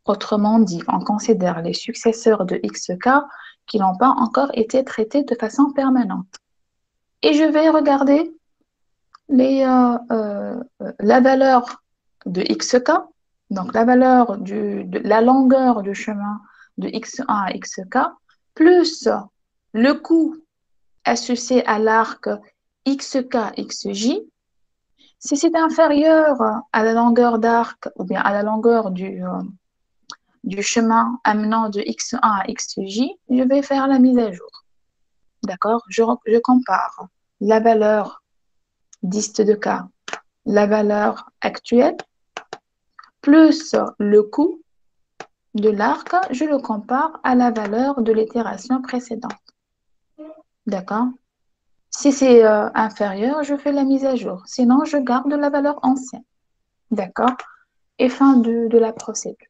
Autrement dit, on considère les successeurs de XK qui n'ont pas encore été traités de façon permanente. Et je vais regarder la valeur de XK, donc la valeur de la longueur du chemin de X1 à XK, plus le coût associé à l'arc XK, XJ. Si c'est inférieur à la longueur d'arc ou bien à la longueur du chemin amenant de X1 à XJ, je vais faire la mise à jour. D'accord? Je compare la valeur dist de K, la valeur actuelle, plus le coût de l'arc, je le compare à la valeur de l'itération précédente. D'accord? Si c'est inférieur, je fais la mise à jour. Sinon, je garde la valeur ancienne. D'accord? Et fin de la procédure.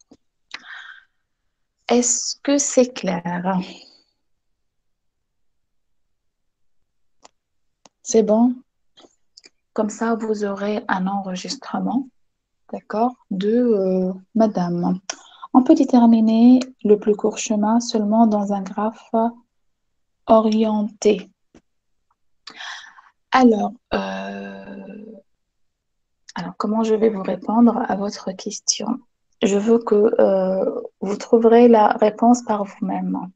Est-ce que c'est clair? C'est bon? Comme ça, vous aurez un enregistrement, d'accord, de madame. On peut déterminer le plus court chemin seulement dans un graphe orienté. Alors, comment je vais vous répondre à votre question? Je veux que vous trouverez la réponse par vous-même.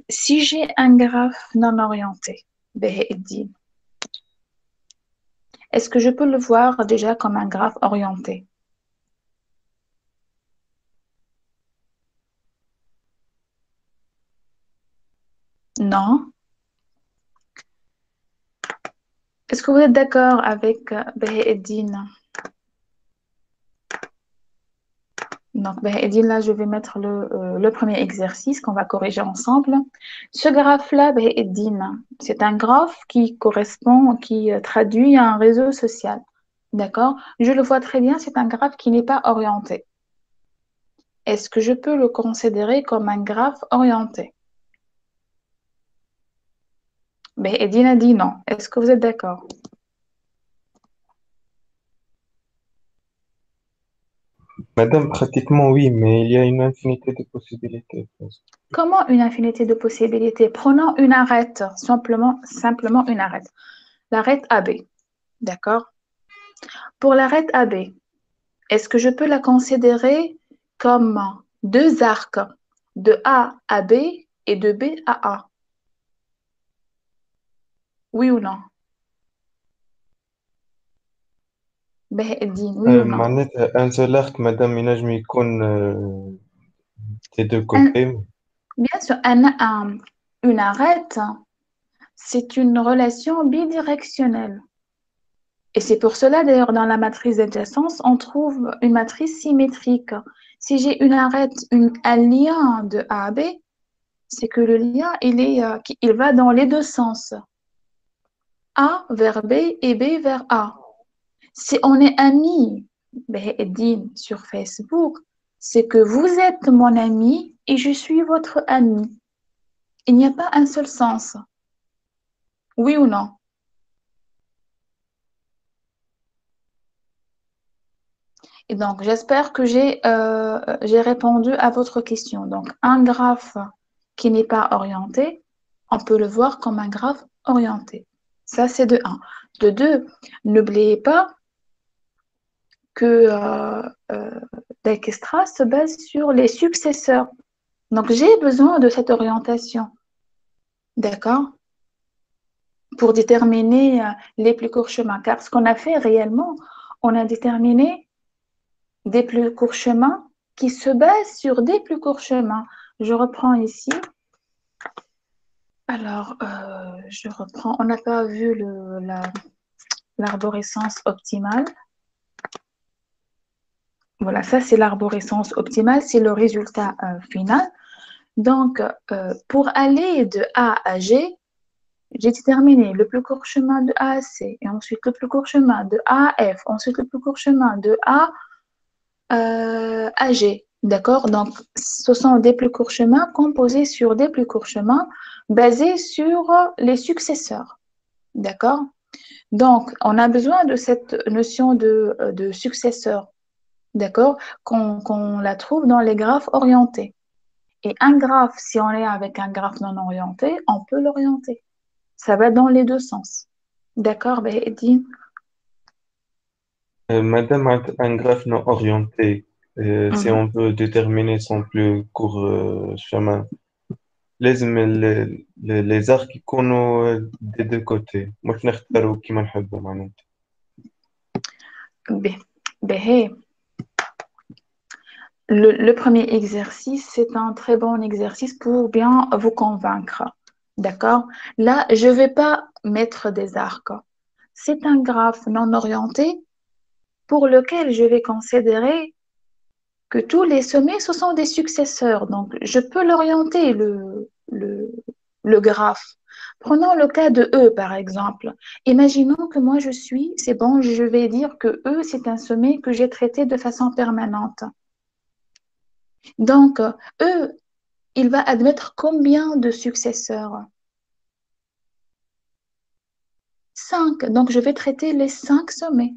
Si j'ai un graphe non orienté, est-ce que je peux le voir déjà comme un graphe orienté? Non. Est-ce que vous êtes d'accord avec Beheddin? Donc, Beheddin, là, je vais mettre le premier exercice qu'on va corriger ensemble. Ce graphe-là, Beheddin, c'est un graphe qui correspond, qui traduit un réseau social. D'accord? Je le vois très bien, c'est un graphe qui n'est pas orienté. Est-ce que je peux le considérer comme un graphe orienté? Beheddin a dit non. Est-ce que vous êtes d'accord?
Madame, pratiquement oui, mais il y a une infinité de possibilités.
Comment une infinité de possibilités? Prenons une arête, simplement une arête. L'arête AB, d'accord? Pour l'arête AB, est-ce que je peux la considérer comme deux arcs de A à B et de B à A? Oui ou non? Beheddin, oui ou non?
معناتها un seul arc, madame, ينجم يكون des deux
Un-
côtés.
bien sûr, une arête, c'est une relation bidirectionnelle. Et c'est pour cela, d'ailleurs, dans la matrice d'adjacence, on trouve une matrice symétrique. Si j'ai une arête, un lien de A à B, c'est que le lien, il va dans les deux sens. A vers B et B vers A. Si on est amis, sur Facebook, c'est que vous êtes mon ami et je suis votre ami. Il n'y a pas un seul sens. Oui ou non? Et donc, j'espère que j'ai répondu à votre question. Donc, un graphe qui n'est pas orienté, on peut le voir comme un graphe orienté. Ça, c'est de un. De 2, n'oubliez pas que Dijkstra se base sur les successeurs. Donc, j'ai besoin de cette orientation, d'accord, pour déterminer les plus courts chemins. Car ce qu'on a fait réellement, on a déterminé des plus courts chemins qui se basent sur des plus courts chemins. Je reprends ici. Alors, je reprends. On n'a pas vu l'arborescence optimale. Voilà, ça c'est l'arborescence optimale, c'est le résultat final. Donc, pour aller de A à G, j'ai déterminé le plus court chemin de A à C, et ensuite le plus court chemin de A à F, ensuite le plus court chemin de A à G. D'accord? Donc, ce sont des plus courts chemins composés sur des plus courts chemins basés sur les successeurs. D'accord? Donc, on a besoin de cette notion de successeur, d'accord, qu'on la trouve dans les graphes orientés. Et un graphe, si on est avec un graphe non orienté, on peut l'orienter. Ça va dans les deux sens. D'accord, ben, Edine.
Madame, un graphe non orienté, si
Mhm.
on veut déterminer son plus court chemin, les arcs يكونوا des deux côtés مش نختاروا كيما نحبوا معناتها.
Ben, ben, hey, le premier exercice, c'est un très bon exercice pour bien vous convaincre. D'accord? Là, je ne vais pas mettre des arcs. C'est un graphe non orienté pour lequel je vais considérer que tous les sommets, ce sont des successeurs. Donc, je peux l'orienter, le graphe. Prenons le cas de E, par exemple. Imaginons que moi, c'est bon, je vais dire que E, c'est un sommet que j'ai traité de façon permanente. Donc, E, il va admettre combien de successeurs? 5. Donc, je vais traiter les 5 sommets.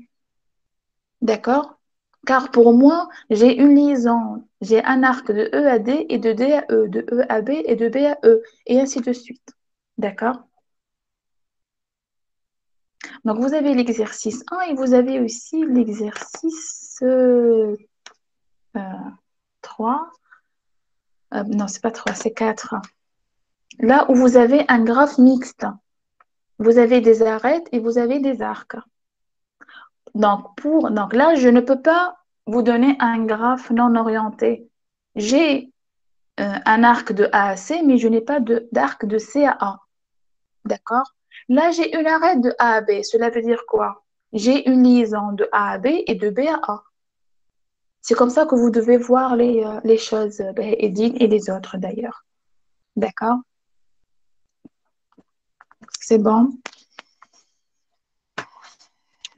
D'accord? Car pour moi, j'ai une liaison. J'ai un arc de E à D et de D à E, de E à B et de B à E, et ainsi de suite. D'accord? Donc, vous avez l'exercice 1 et vous avez aussi l'exercice 3. Non, c'est pas 3, c'est 4. Là où vous avez un graphe mixte. Vous avez des arêtes et vous avez des arcs. Donc là, je ne peux pas vous donner un graphe non orienté. J'ai un arc de A à C, mais je n'ai pas d'arc de C à A. D'accord? Là, j'ai une arête de A à B. Cela veut dire quoi? J'ai une liaison de A à B et de B à A. C'est comme ça que vous devez voir les choses, Edine et les autres d'ailleurs. D'accord? C'est bon.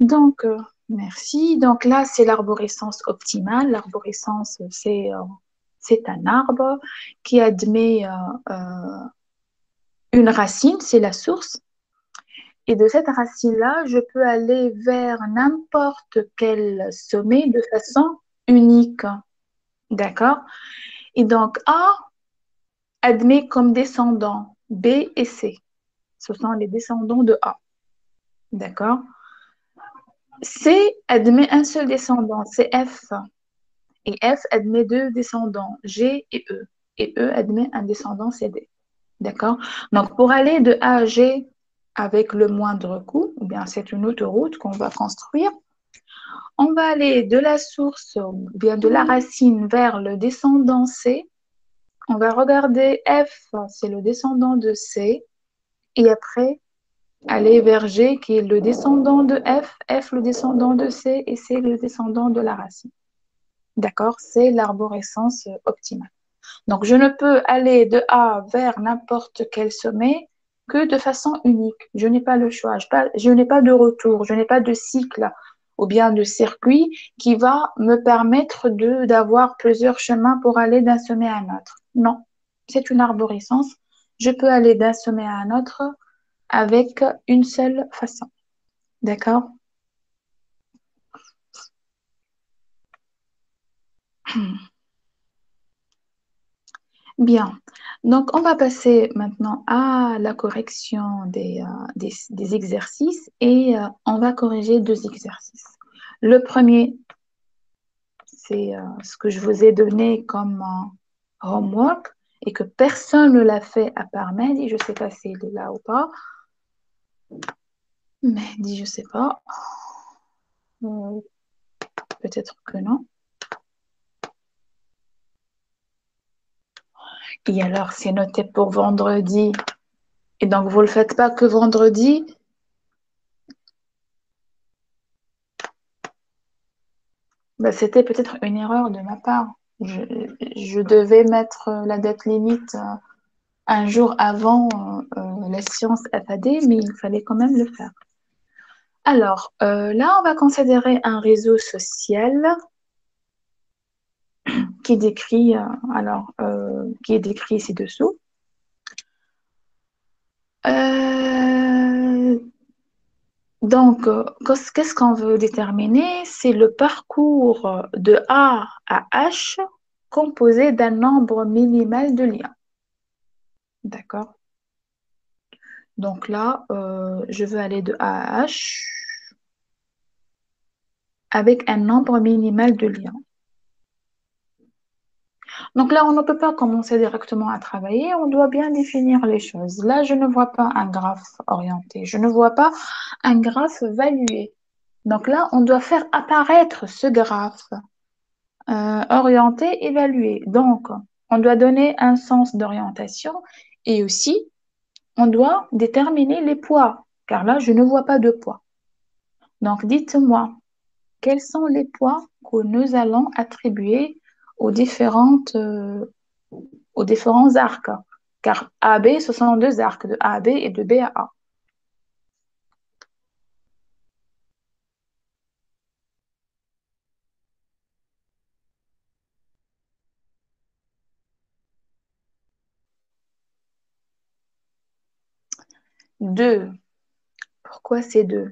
Donc, merci. Donc là, c'est l'arborescence optimale. L'arborescence, c'est un arbre qui admet une racine, c'est la source. Et de cette racine-là, je peux aller vers n'importe quel sommet de façon unique. D'accord? Et donc, A admet comme descendants B et C. Ce sont les descendants de A. D'accord? C admet un seul descendant, c'est F. Et F admet deux descendants, G et E. Et E admet un descendant, c'est D. D'accord? Donc, pour aller de A à G avec le moindre coût, ou bien c'est une autoroute qu'on va construire, on va aller de la source, ou bien de la racine vers le descendant C. On va regarder F, c'est le descendant de C. Et après, aller vers G, qui est le descendant de F, F le descendant de C, et C le descendant de la racine. D'accord? C'est l'arborescence optimale. Donc, je ne peux aller de A vers n'importe quel sommet que de façon unique. Je n'ai pas le choix. Je n'ai pas de retour. Je n'ai pas de cycle ou bien de circuit qui va me permettre d'avoir plusieurs chemins pour aller d'un sommet à un autre. Non, c'est une arborescence. Je peux aller d'un sommet à un autre avec une seule façon. D'accord? Bien. Donc, on va passer maintenant à la correction des exercices et on va corriger deux exercices. Le premier, c'est ce que je vous ai donné comme homework et que personne ne l'a fait à part Mehdi. Je ne sais pas s'il est là ou pas. Mehdi, je ne sais pas. Euh, Peut-être que non. Et alors, c'est noté pour vendredi. Et donc, vous ne le faites pas que vendredi. Bah, c'était peut-être une erreur de ma part. Je, je devais mettre la date limite un jour avant la séance FAD, mais il fallait quand même le faire. Alors, là, on va considérer un réseau social qui décrit, qui est décrit Donc, qu'est-ce qu'on veut déterminer? C'est le parcours de A à H composé d'un nombre minimal de liens. D'accord? Donc là, je veux aller de A à H avec un nombre minimal de liens. Donc là, on ne peut pas commencer directement à travailler, on doit bien définir les choses. Là, je ne vois pas un graphe orienté, je ne vois pas un graphe valué. Donc là, on doit faire apparaître ce graphe orienté, évalué. Donc, on doit donner un sens d'orientation et aussi, on doit déterminer les poids, car là, je ne vois pas de poids. Donc, dites-moi, quels sont les poids que nous allons attribuer aux aux différents arcs? Car AB, ce sont deux arcs, de A à B et de B à A. Deux. Pourquoi c'est deux?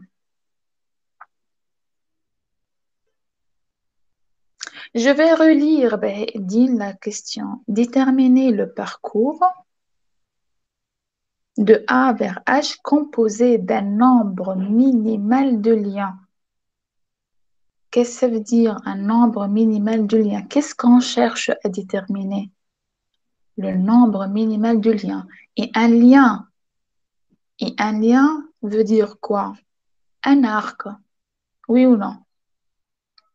Je vais relire, dit la question. Déterminer le parcours de A vers H composé d'un nombre minimal de liens. Qu'est-ce que ça veut dire un nombre minimal de liens? Qu'est-ce qu'on cherche à déterminer? Le nombre minimal de liens. Et un lien veut dire quoi? Un arc, oui ou non?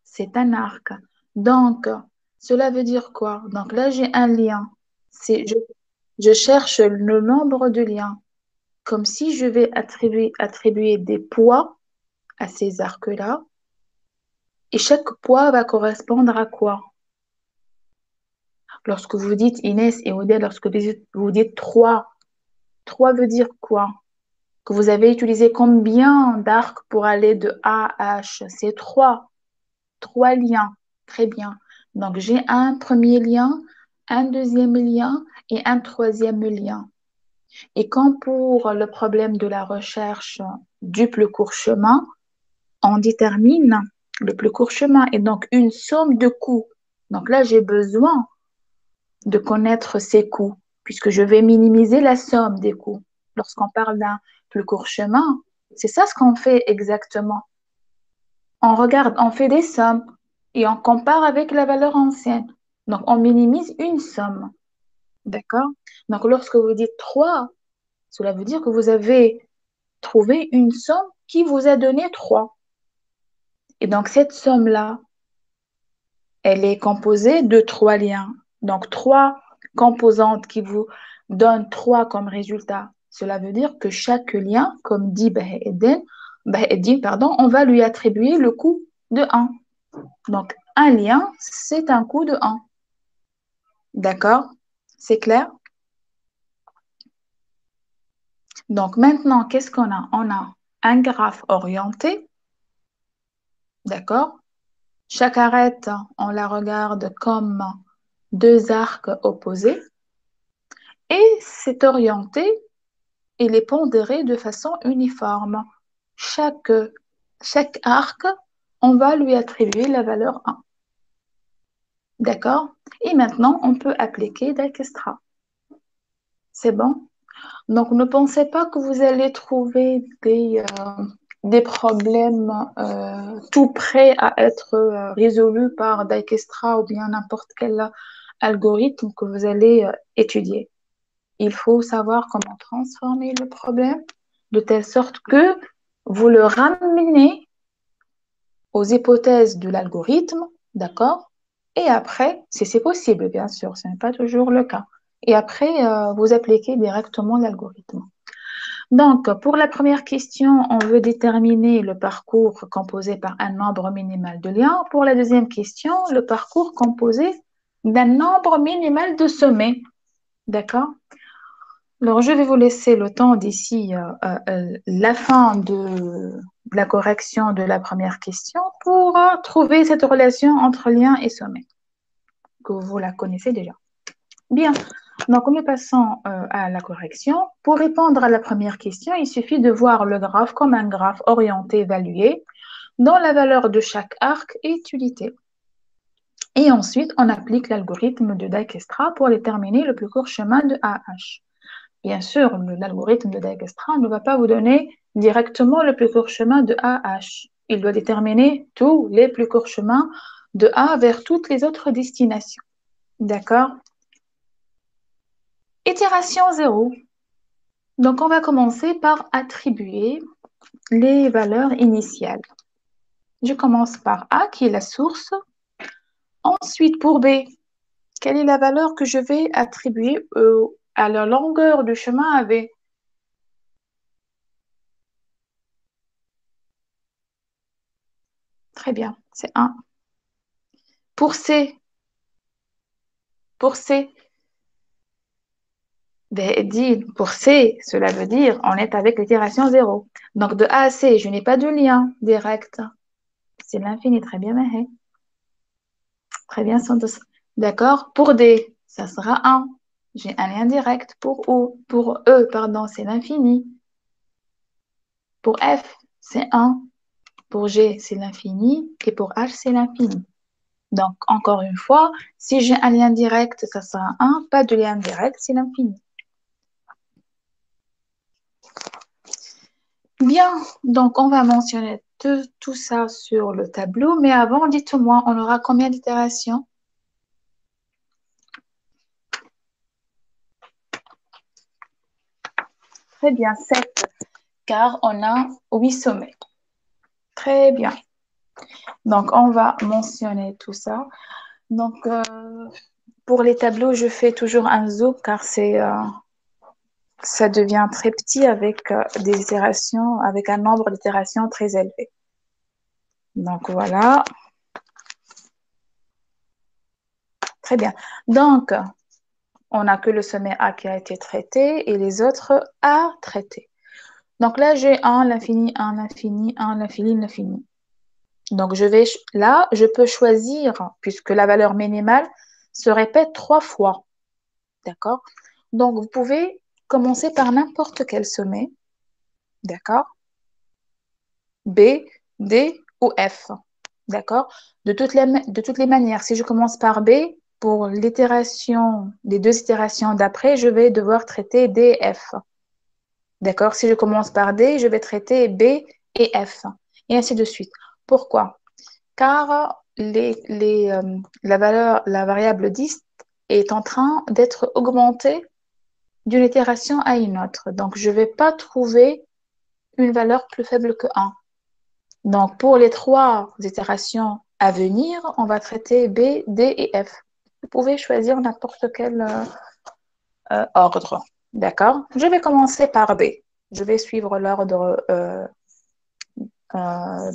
C'est un arc. Donc, cela veut dire quoi? Donc là, j'ai un lien. Je cherche le nombre de liens. Comme si je vais attribuer des poids à ces arcs-là. Et chaque poids va correspondre à quoi? Lorsque vous dites Inès et Odile, lorsque vous dites 3, 3 veut dire quoi? Que vous avez utilisé combien d'arcs pour aller de A à H? C'est 3. 3 liens. Très bien. Donc, j'ai un premier lien, un deuxième lien et un troisième lien. Et comme pour le problème de la recherche du plus court chemin, on détermine le plus court chemin et donc une somme de coûts. Donc là, j'ai besoin de connaître ces coûts puisque je vais minimiser la somme des coûts. Lorsqu'on parle d'un plus court chemin, c'est ça ce qu'on fait exactement. On regarde, on fait des sommes et on compare avec la valeur ancienne. Donc, on minimise une somme. D'accord? Donc, lorsque vous dites 3, cela veut dire que vous avez trouvé une somme qui vous a donné 3. Et donc, cette somme-là, elle est composée de 3 liens. Donc, 3 composantes qui vous donnent 3 comme résultat. Cela veut dire que chaque lien, comme dit Baheddin, pardon, on va lui attribuer le coût de 1. Donc, un lien, c'est un coût de 1. D'accord? C'est clair? Donc, maintenant, qu'est-ce qu'on a? On a un graphe orienté. D'accord? Chaque arête, on la regarde comme deux arcs opposés. Et c'est orienté, il est pondéré de façon uniforme. Chaque, chaque arc, on va lui attribuer la valeur 1. D'accord? Et maintenant, on peut appliquer Dijkstra. C'est bon? Donc, ne pensez pas que vous allez trouver des problèmes tout prêts à être résolus par Dijkstra ou bien n'importe quel algorithme que vous allez étudier. Il faut savoir comment transformer le problème de telle sorte que vous le ramenez aux hypothèses de l'algorithme, d'accord? Et après, si c'est possible, bien sûr, ce n'est pas toujours le cas. Et après, vous appliquez directement l'algorithme. Donc, pour la première question, on veut déterminer le parcours composé par un nombre minimal de liens. Pour la deuxième question, le parcours composé d'un nombre minimal de sommets. D'accord? Alors, je vais vous laisser le temps d'ici la fin de la correction de la première question pour trouver cette relation entre lien et sommet, que vous la connaissez déjà. Bien. Donc, nous passons à la correction. Pour répondre à la première question, il suffit de voir le graphe comme un graphe orienté évalué dont la valeur de chaque arc est unité. Et ensuite, on applique l'algorithme de Dijkstra pour déterminer le plus court chemin de AH. Bien sûr, l'algorithme de Dijkstra ne va pas vous donner directement le plus court chemin de AH. Il doit déterminer tous les plus courts chemins de A vers toutes les autres destinations. D'accord? Itération 0. Donc, on va commencer par attribuer les valeurs initiales. Je commence par A, qui est la source. Ensuite, pour B, quelle est la valeur que je vais attribuer à la longueur du chemin à B? Très bien, c'est 1. Pour C, pour C, cela veut dire on est avec l'itération 0. Donc de A à C, je n'ai pas de lien direct. C'est l'infini, très bien, Mahé. Très bien, Santos. D'accord. Pour D, ça sera 1. J'ai un lien direct. Pour E, pardon, c'est l'infini. Pour F, c'est 1. Pour G, c'est l'infini. Et pour H, c'est l'infini. Donc, encore une fois, si j'ai un lien direct, ça sera 1. Pas de lien direct, c'est l'infini. Bien, donc on va mentionner tout ça sur le tableau, mais avant, dites-moi, on aura combien d'itérations? Très bien, 7, car on a 8 sommets. Très bien. Donc, on va mentionner tout ça. Donc, pour les tableaux, je fais toujours un zoom, car ça devient très petit avec des itérations, avec un nombre d'itérations très élevé. Donc, voilà. Très bien. Donc, on n'a que le sommet A qui a été traité et les autres A traités. Donc là, j'ai 1, l'infini, 1, l'infini, 1, l'infini, l'infini. Donc là, je peux choisir, puisque la valeur minimale se répète 3 fois. D'accord? Donc, vous pouvez commencer par n'importe quel sommet. D'accord? B, D ou F. D'accord? De toutes les manières, si je commence par B, pour l'itération, les 2 itérations d'après, je vais devoir traiter D et F. D'accord? Si je commence par D, je vais traiter B et F. Et ainsi de suite. Pourquoi? Car la variable dist est en train d'être augmentée d'une itération à une autre. Donc, je ne vais pas trouver une valeur plus faible que 1. Donc, pour les 3 itérations à venir, on va traiter B, D et F. Vous pouvez choisir n'importe quel ordre. D'accord? Je vais commencer par B. Je vais suivre l'ordre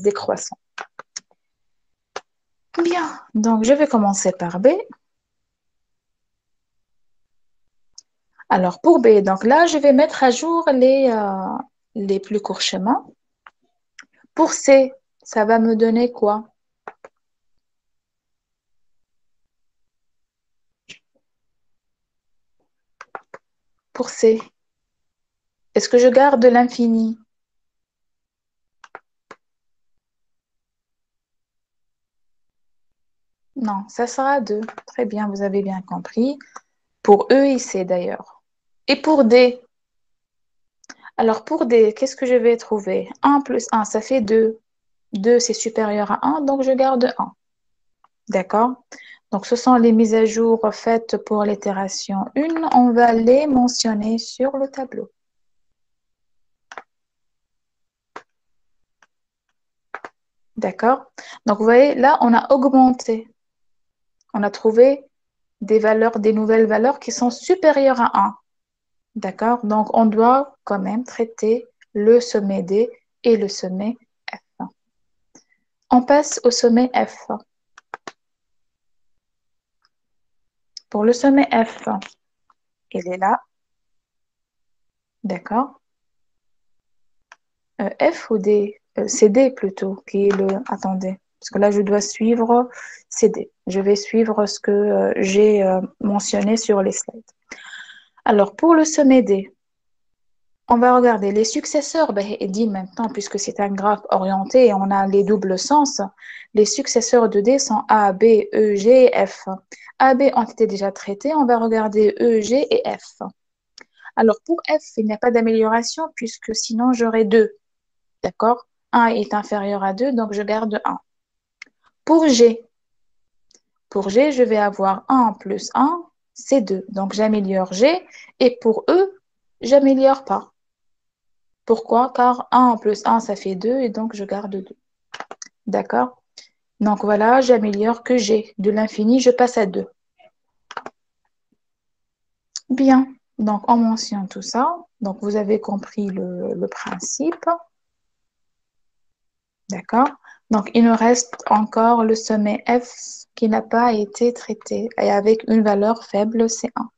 décroissant. Bien, donc je vais commencer par B. Alors, pour B, donc là, je vais mettre à jour les plus courts chemins. Pour C, ça va me donner quoi? Pour C, est-ce que je garde l'infini? Non, ça sera 2. Très bien, vous avez bien compris. Pour E et C d'ailleurs. Et pour D? Alors, pour D, qu'est-ce que je vais trouver? 1 plus 1, ça fait 2. 2, c'est supérieur à 1, donc je garde 1. D'accord? Donc, ce sont les mises à jour faites pour l'itération 1. On va les mentionner sur le tableau. D'accord? Donc, vous voyez, là, on a augmenté. On a trouvé des nouvelles valeurs qui sont supérieures à 1. D'accord? Donc, on doit quand même traiter le sommet D et le sommet F. On passe au sommet F. Pour le sommet F, il est là. D'accord? F ou D? C'est D plutôt qui est le... Attendez, parce que là, je dois suivre CD. Je vais suivre ce que j'ai mentionné sur les slides. Alors, pour le sommet D, on va regarder les successeurs. Ben, dit maintenant, puisque c'est un graphe orienté et on a les doubles sens, les successeurs de D sont A, B, E, G et F. A, B ont été déjà traités. On va regarder E, G et F. Alors, pour F, il n'y a pas d'amélioration puisque sinon j'aurai 2. D'accord? 1 est inférieur à 2, donc je garde 1. Pour G, je vais avoir 1 plus 1, c'est 2. Donc, j'améliore G. Et pour E, j'améliore pas. Pourquoi? Car 1 plus 1, ça fait 2 et donc je garde 2. D'accord? Donc voilà, j'améliore que G. De l'infini, je passe à 2. Bien. Donc on mentionne tout ça. Donc vous avez compris le principe. D'accord? Donc il nous reste encore le sommet F qui n'a pas été traité et avec une valeur faible, c'est 1.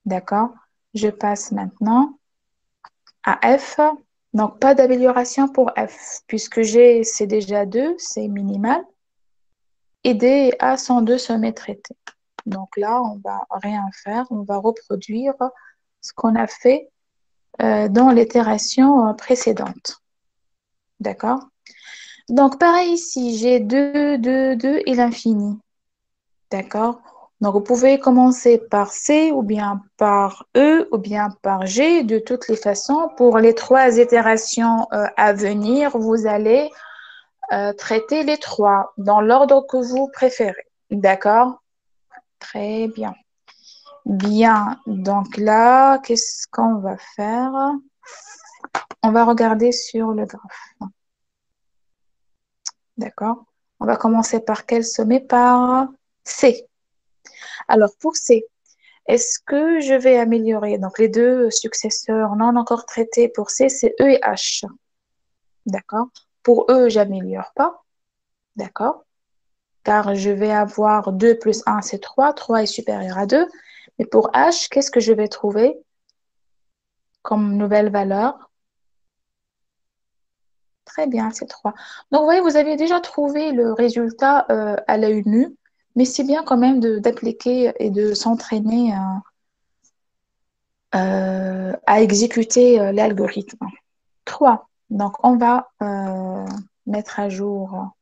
D'accord? Je passe maintenant à F. Donc pas d'amélioration pour F puisque G c'est déjà 2, c'est minimal. Et D et A sont deux sommets traités. Donc là, on va rien faire, on va reproduire ce qu'on a fait dans l'itération précédente. D'accord? Donc pareil ici, j'ai 2, 2, 2 et l'infini. D'accord? Donc vous pouvez commencer par C ou bien par E ou bien par G. De toutes les façons, pour les 3 itérations à venir, vous allez traiter les 3 dans l'ordre que vous préférez. D'accord? Très bien. Bien, donc là, qu'est-ce qu'on va faire? On va regarder sur le graphe. D'accord? On va commencer par quel sommet? Par C. Alors, pour C, est-ce que je vais améliorer? Donc, les deux successeurs non encore traités pour C, c'est E et H. D'accord? Pour E, j'améliore pas. D'accord? Car je vais avoir 2 plus 1, c'est 3. 3 est supérieur à 2. Mais pour H, qu'est-ce que je vais trouver comme nouvelle valeur? Très bien, c'est 3. Donc, vous voyez, vous avez déjà trouvé le résultat à l'œil nu, mais c'est bien quand même d'appliquer et de s'entraîner à exécuter l'algorithme. 3. Donc, on va mettre à jour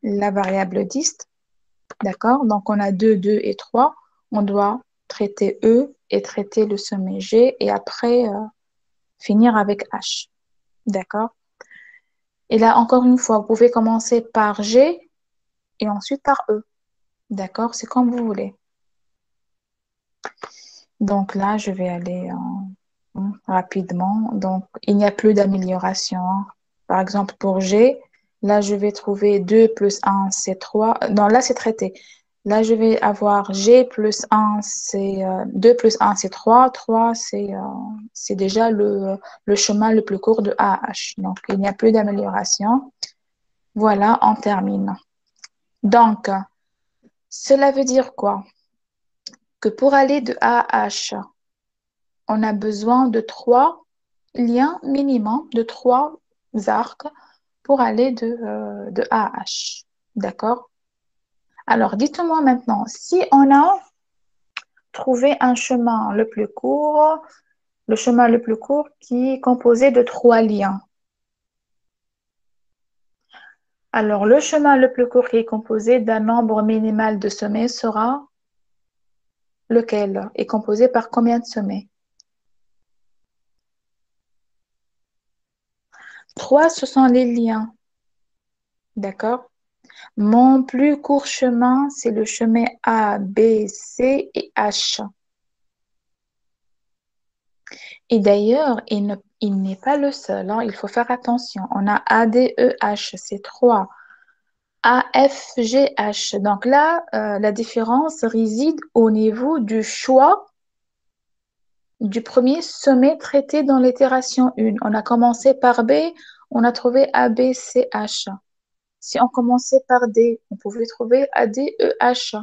la variable dist. D'accord? Donc, on a 2, 2 et 3. On doit traiter E et traiter le sommet G et après finir avec H. D'accord? Et là, encore une fois, vous pouvez commencer par G et ensuite par E. D'accord? C'est comme vous voulez. Donc là, je vais aller rapidement. Donc, il n'y a plus d'amélioration. Par exemple, pour G, là, je vais trouver 2 plus 1, c'est 3. Non, là, c'est traité. Là, je vais avoir G plus 1, c'est 2 plus 1, c'est 3. 3, c'est déjà le chemin le plus court de A à H. Donc, il n'y a plus d'amélioration. Voilà, on termine. Donc, cela veut dire quoi? Que pour aller de A à H, on a besoin de 3 liens minimum, de 3 arcs pour aller de A à H. D'accord? Alors, dites-moi maintenant, si on a trouvé un chemin le plus court, le chemin le plus court qui est composé de 3 liens. Alors, le chemin le plus court qui est composé d'un nombre minimal de sommets sera lequel? Est composé par combien de sommets? 3, ce sont les liens. D'accord? Mon plus court chemin, c'est le chemin A, B, C et H. Et d'ailleurs, il n'est pas le seul, hein. Il faut faire attention. On a A, D, E, H, c'est 3. A, F, G, H. Donc là, la différence réside au niveau du choix du premier sommet traité dans l'itération 1. On a commencé par B, on a trouvé A, B, C, H. Si on commençait par D, on pouvait trouver A, D, E, H.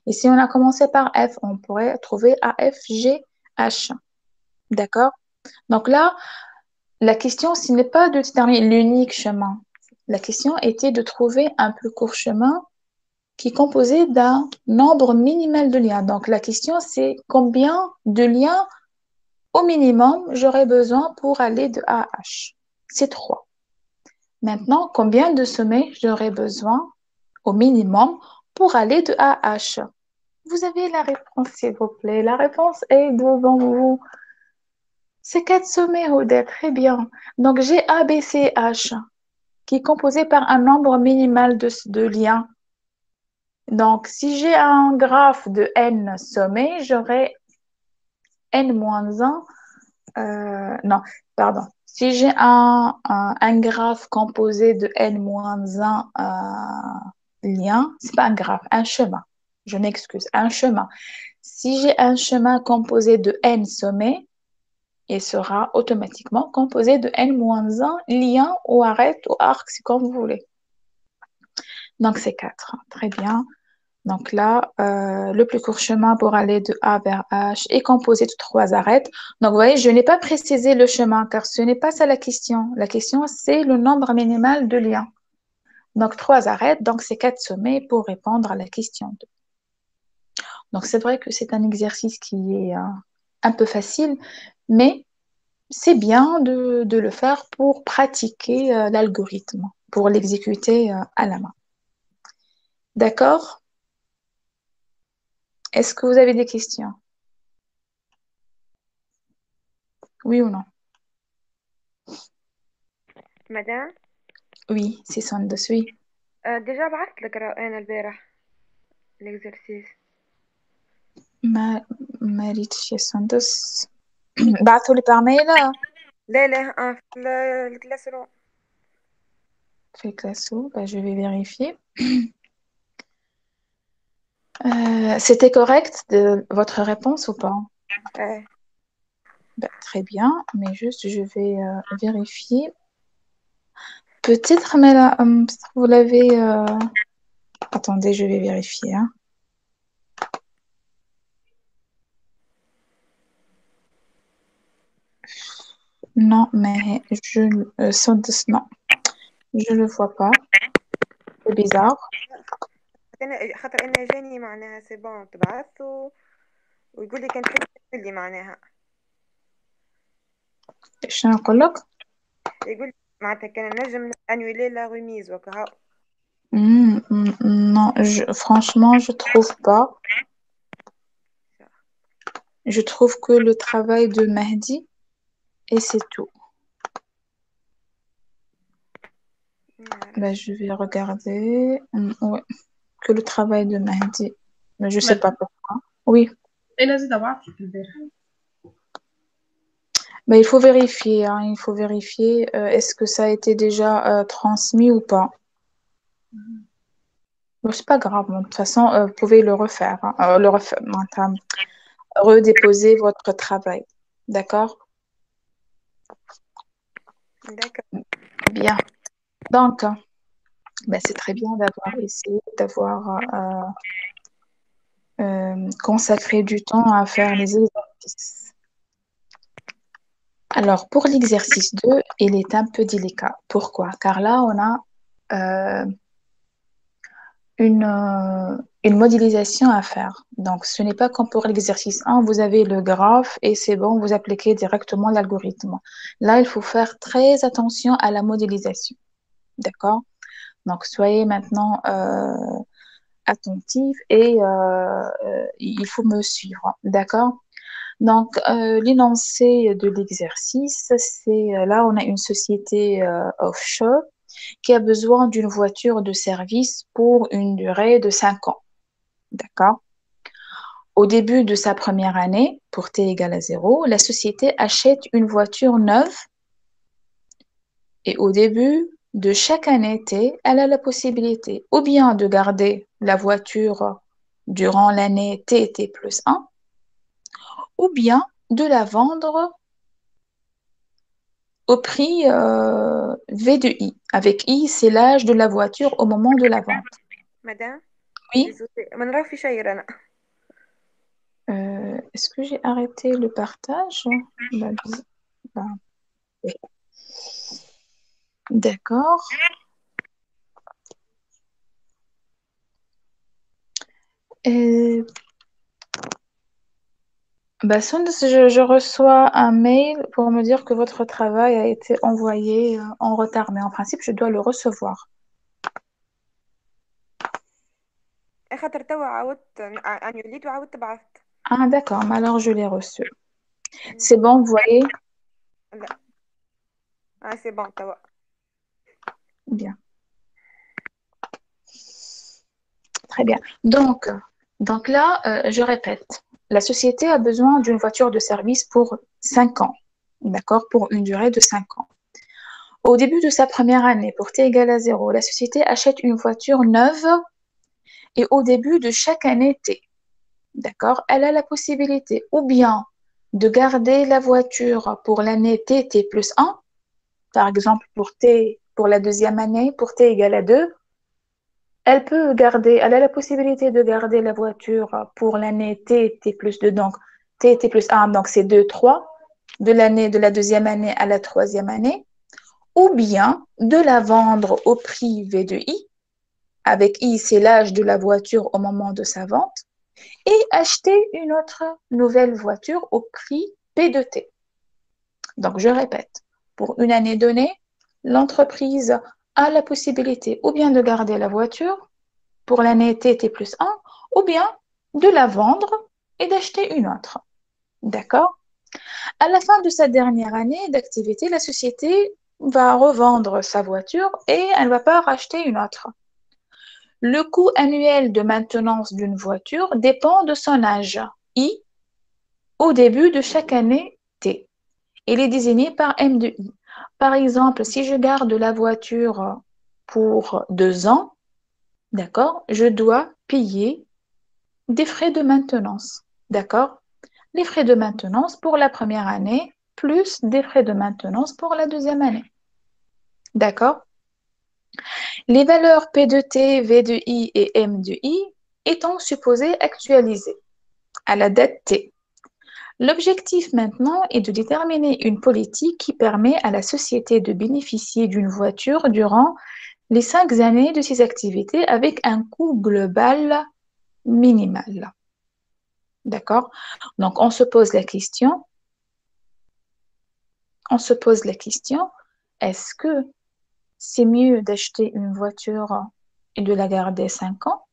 Et si on a commencé par F, on pourrait trouver A, F, G, H. D'accord? Donc là, la question, ce n'est pas de déterminer l'unique chemin. La question était de trouver un plus court chemin qui est composé d'un nombre minimal de liens. Donc, la question, c'est combien de liens au minimum j'aurais besoin pour aller de A à H. C'est 3. Maintenant, combien de sommets j'aurais besoin au minimum pour aller de A à H? Vous avez la réponse, s'il vous plaît. La réponse est devant vous. C'est 4 sommets, Odette. Très bien. Donc, j'ai A, B, C, H, qui est composé par un nombre minimal de liens. Donc, si j'ai un graphe de n sommets, j'aurai n-1. Non, pardon. Si j'ai un graphe composé de n-1 liens, c'est pas un graphe, un chemin. Je m'excuse, un chemin. Si j'ai un chemin composé de n sommets, il sera automatiquement composé de n-1 liens ou arêtes ou arcs, c'est comme vous voulez. Donc, c'est 4. Très bien. Donc là, le plus court chemin pour aller de A vers H est composé de 3 arêtes. Donc, vous voyez, je n'ai pas précisé le chemin car ce n'est pas ça la question. La question, c'est le nombre minimal de liens. Donc, 3 arêtes, donc c'est 4 sommets pour répondre à la question 2. Donc, c'est vrai que c'est un exercice qui est un peu facile, mais c'est bien de le faire pour pratiquer l'algorithme, pour l'exécuter à la main. D'accord? Est-ce que vous avez des questions? Oui ou non?
مدام
Oui, c'est son dessus.
déjà بعثت لك أنا البارح l'exercice.
ما ما ريتش يا سندس. بعثوا لي par mail
لا في الكلاس روم.
في Classo. Bah, je vais vérifier. C'était correct de votre réponse ou pas? Bah, très bien, mais juste je vais vérifier. Peut-être, mais là, peut-être vous l'avez. Attendez, je vais vérifier. Hein. Non, mais Sundus, non, je le vois pas. C'est bizarre.
خاطر انا جاني معناها سي بون تبعث ويقول لي كان تحب تقول لي معناها
شنو نقول لك؟
يقول لي معناتها كان نجم انيولي لا غوميز وكها.
Non, franchement, je trouve pas. Je trouve que le travail de Mahdi, et c'est tout. Bah, je vais regarder. Ouais, que le travail de Mahdi. Mais je sais pas pourquoi. Oui. Mais il faut vérifier. Hein, il faut vérifier. Est-ce que ça a été déjà transmis ou pas? Bon, c'est pas grave. De toute façon, vous pouvez le refaire. Hein, redéposer votre travail. D'accord?
D'accord.
Bien. Donc, ben, c'est très bien d'avoir essayé, d'avoir consacré du temps à faire les exercices. Alors, pour l'exercice 2, il est un peu délicat. Pourquoi? Car là, on a euh, une modélisation à faire. Donc, ce n'est pas comme pour l'exercice 1, vous avez le graphe et c'est bon, vous appliquez directement l'algorithme. Là, il faut faire très attention à la modélisation. D'accord? Donc, soyez maintenant attentif et il faut me suivre. D'accord? Donc, l'énoncé de l'exercice, c'est là, on a une société offshore qui a besoin d'une voiture de service pour une durée de 5 ans. D'accord? Au début de sa première année, pour t égale à 0, la société achète une voiture neuve et au début de chaque année t, elle a la possibilité ou bien de garder la voiture durant l'année t, t plus 1, ou bien de la vendre au prix V de I. Avec I, c'est l'âge de la voiture au moment de la vente.
مدام
Oui.
ديزولي ما نرى في شيء انا.
Est-ce que j'ai arrêté le partage? Bah, bah, oui. D'accord. Et bah, Sound, je reçois un mail pour me dire que votre travail a été envoyé en retard, mais en principe, je dois le recevoir.
خاطر توا عاودت انيوليت وعاودت بعثت.
Ah, d'accord, mais alors je l'ai reçu.
مم.
C'est bon, vous voyez?
لا سي بون توا.
Bien, très bien. Donc là, je répète, la société a besoin d'une voiture de service pour 5 ans, d'accord, pour une durée de 5 ans. Au début de sa première année, pour t égale à 0, la société achète une voiture neuve et au début de chaque année t, d'accord, elle a la possibilité ou bien de garder la voiture pour l'année t, t plus 1, par exemple pour la deuxième année, pour t égale à 2, elle a la possibilité de garder la voiture pour l'année t, t plus 2, donc t, t plus 1, donc c'est 2, 3, de la deuxième année à la troisième année, ou bien de la vendre au prix V de I, avec I, c'est l'âge de la voiture au moment de sa vente, et acheter une autre nouvelle voiture au prix P de T. Donc, je répète, pour une année donnée, l'entreprise a la possibilité ou bien de garder la voiture pour l'année T, T plus 1, ou bien de la vendre et d'acheter une autre. D'accord? À la fin de sa dernière année d'activité, la société va revendre sa voiture et elle ne va pas racheter une autre. Le coût annuel de maintenance d'une voiture dépend de son âge, I, au début de chaque année, T. Il est désigné par M de I. Par exemple, si je garde la voiture pour 2 ans, d'accord, je dois payer des frais de maintenance, d'accord? Les frais de maintenance pour la première année, plus des frais de maintenance pour la deuxième année, d'accord? Les valeurs P de T, V de I et M de I étant supposées actualisées à la date T. L'objectif maintenant est de déterminer une politique qui permet à la société de bénéficier d'une voiture durant les 5 années de ses activités avec un coût global minimal. D'accord? Donc, on se pose la question, est-ce que c'est mieux d'acheter une voiture et de la garder 5 ans,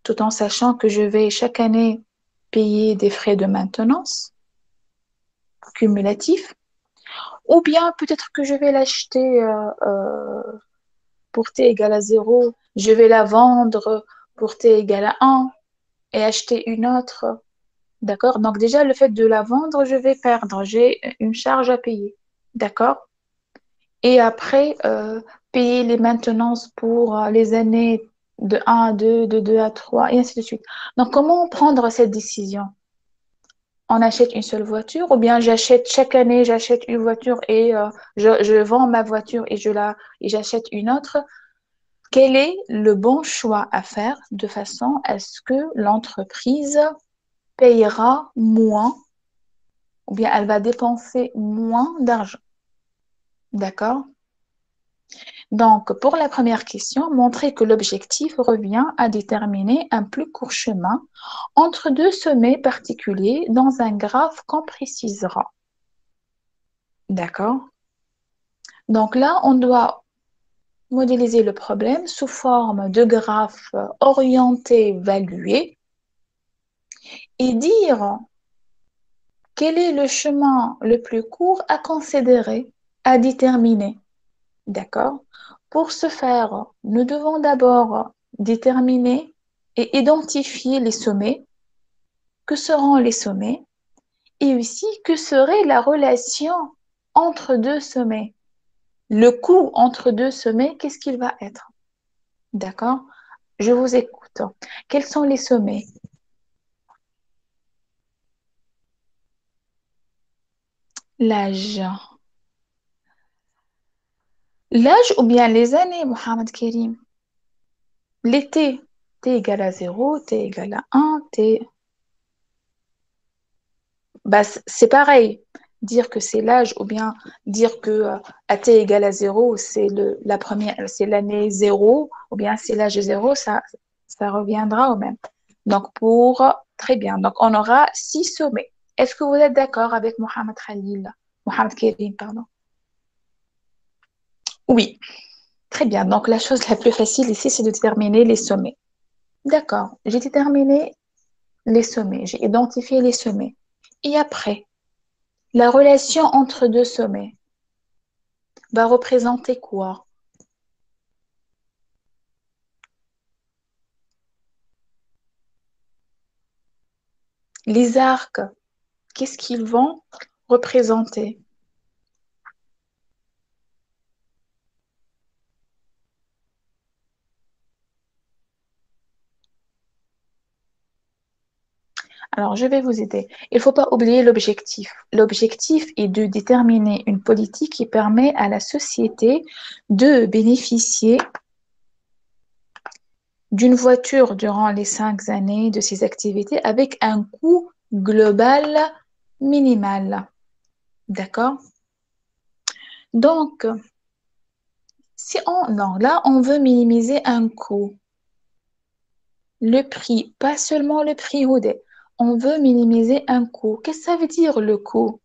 tout en sachant que je vais chaque année payer des frais de maintenance cumulatifs, ou bien peut-être que je vais l'acheter pour t égale à 0, je vais la vendre pour t égale à 1 et acheter une autre. D'accord? Donc déjà, le fait de la vendre, je vais perdre. J'ai une charge à payer. D'accord? Et après, payer les maintenances pour les années de 1 à 2, de 2 à 3, et ainsi de suite. Donc, comment prendre cette décision? On achète une seule voiture ou bien chaque année, j'achète une voiture et je vends ma voiture et j'achète une autre. Quel est le bon choix à faire de façon à ce que l'entreprise payera moins ou bien elle va dépenser moins d'argent? D'accord? Donc, pour la première question, montrer que l'objectif revient à déterminer un plus court chemin entre deux sommets particuliers dans un graphe qu'on précisera. D'accord? Donc là, on doit modéliser le problème sous forme de graphe orienté évalué et dire quel est le chemin le plus court à considérer, à déterminer. D'accord? Pour ce faire, nous devons d'abord déterminer et identifier les sommets. Que seront les sommets? Et aussi, que serait la relation entre deux sommets? Le coût entre deux sommets, qu'est-ce qu'il va être? D'accord? Je vous écoute. Quels sont les sommets? L'âge. L'âge ou bien les années, Mohamed Kerim? L'été. T égale à 0, T égale à 1, T... Bah, c'est pareil. Dire que c'est l'âge ou bien dire que à t égale à 0, la première, c'est l'année 0 ou bien c'est l'âge 0, ça reviendra au même. Donc, très bien. Donc, on aura 6 sommets. Est-ce que vous êtes d'accord avec Mohamed Khalil? Mohamed Kerim, pardon. Oui, très bien. Donc, la chose la plus facile ici, c'est de déterminer les sommets. D'accord. J'ai déterminé les sommets. J'ai identifié les sommets. Et après, la relation entre deux sommets va représenter quoi? Les arcs, qu'est-ce qu'ils vont représenter? Alors, je vais vous aider. Il ne faut pas oublier l'objectif. L'objectif est de déterminer une politique qui permet à la société de bénéficier d'une voiture durant les 5 années de ses activités avec un coût global minimal. D'accord? Donc, non, là, on veut minimiser un coût. Le prix, pas seulement le prix Houdet. On veut minimiser un coût. Qu'est-ce que ça veut dire le coût?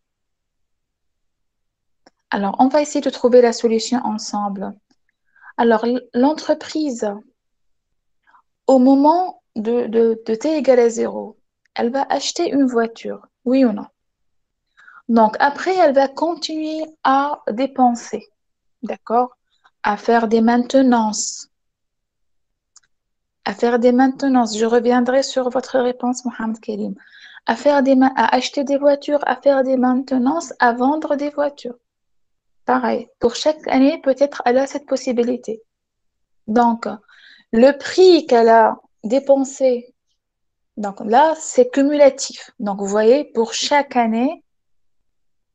Alors, on va essayer de trouver la solution ensemble. Alors, l'entreprise, au moment de t égale à 0, elle va acheter une voiture, oui ou non? Donc, après, elle va continuer à dépenser, d'accord? À faire des maintenances. À faire des maintenances. Je reviendrai sur votre réponse, Mohamed Kerim. À acheter des voitures, à faire des maintenances, à vendre des voitures. Pareil. Pour chaque année, peut-être elle a cette possibilité. Donc, le prix qu'elle a dépensé, donc là, c'est cumulatif. Donc, vous voyez, pour chaque année,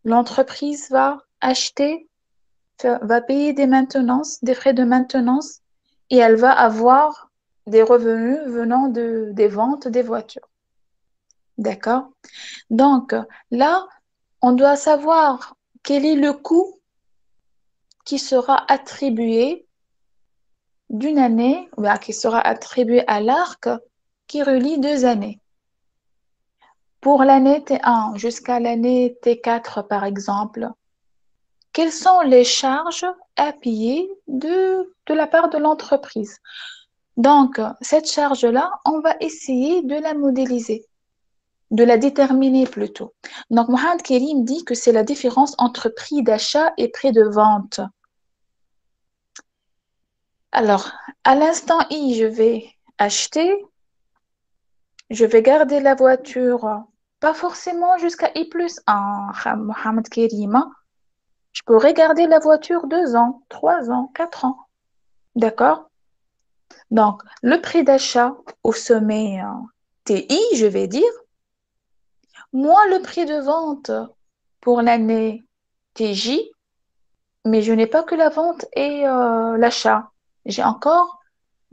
l'entreprise va acheter, va payer des maintenances, des frais de maintenance, et elle va avoir des revenus venant des ventes des voitures. D'accord? Donc, là, on doit savoir quel est le coût qui sera attribué d'une année, qui sera attribué à l'arc qui relie 2 années. Pour l'année T1 jusqu'à l'année T4, par exemple, quelles sont les charges à payer de la part de l'entreprise? Donc, cette charge-là, on va essayer de la modéliser, de la déterminer plutôt. Donc, Mohamed Kerim dit que c'est la différence entre prix d'achat et prix de vente. Alors, à l'instant I, je vais acheter, je vais garder la voiture, pas forcément jusqu'à I plus 1, Mohamed Kerim. Je pourrais garder la voiture 2 ans, 3 ans, 4 ans. D'accord? Donc, le prix d'achat au sommet TI, je vais dire, moins le prix de vente pour l'année TJ, mais je n'ai pas que la vente et l'achat. J'ai encore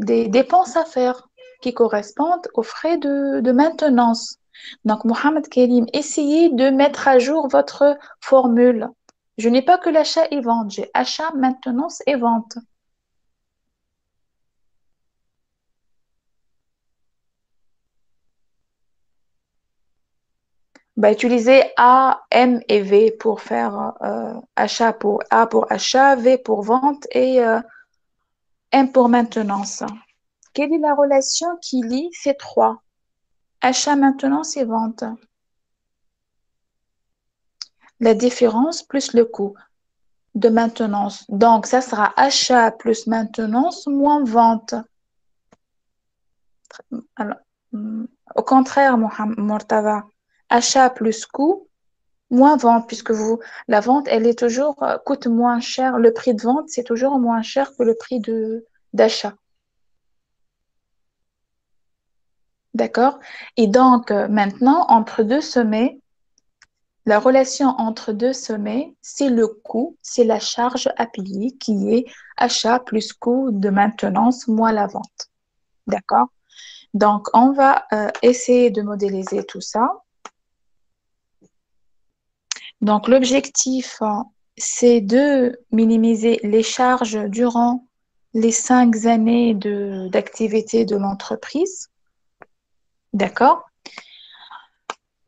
des dépenses à faire qui correspondent aux frais de maintenance. Donc, Mohamed Kerim, essayez de mettre à jour votre formule. Je n'ai pas que l'achat et vente, j'ai achat, maintenance et vente. Bah, utilisez A, M et V pour faire achat pour A pour achat, V pour vente et M pour maintenance. Quelle est la relation qui lie ces trois? Achat, maintenance et vente. La différence plus le coût de maintenance. Donc, ça sera achat plus maintenance moins vente. Alors, au contraire, Mortava, achat plus coût moins vente, puisque la vente, elle est toujours, coûte moins cher. Le prix de vente, c'est toujours moins cher que le prix d'achat. D'accord? Et donc, maintenant, la relation entre deux sommets, c'est le coût, c'est la charge à payer qui est achat plus coût de maintenance moins la vente. D'accord? Donc, on va essayer de modéliser tout ça. Donc, l'objectif, c'est de minimiser les charges durant les 5 années d'activité de l'entreprise. D'accord?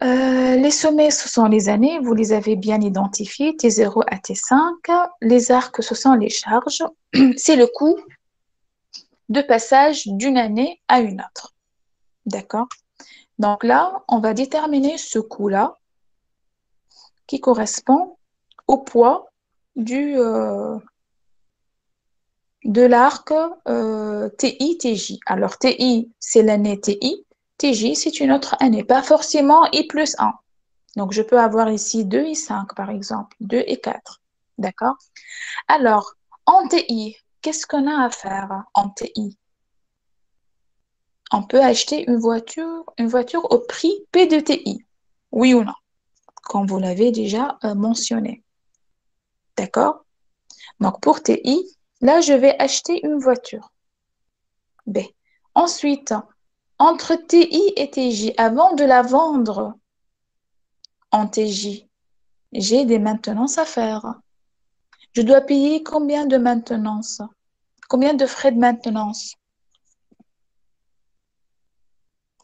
Les sommets, ce sont les années, vous les avez bien identifiés, T0 à T5. Les arcs, ce sont les charges. C'est le coût de passage d'une année à une autre. D'accord? Donc là, on va déterminer ce coût-là qui correspond au poids de l'arc TI-TJ. Alors TI, c'est l'année TI. TJ, c'est une autre année, pas forcément I plus 1. Donc, je peux avoir ici 2 et 5, par exemple, 2 et 4. D'accord? Alors, en TI, qu'est-ce qu'on a à faire en TI? On peut acheter une voiture au prix P de TI. Oui ou non? Comme vous l'avez déjà mentionné. D'accord? Donc, pour TI, là, je vais acheter une voiture. B. Ensuite, entre TI et TJ, avant de la vendre en TJ, j'ai des maintenances à faire. Je dois payer combien de maintenance? Combien de frais de maintenance?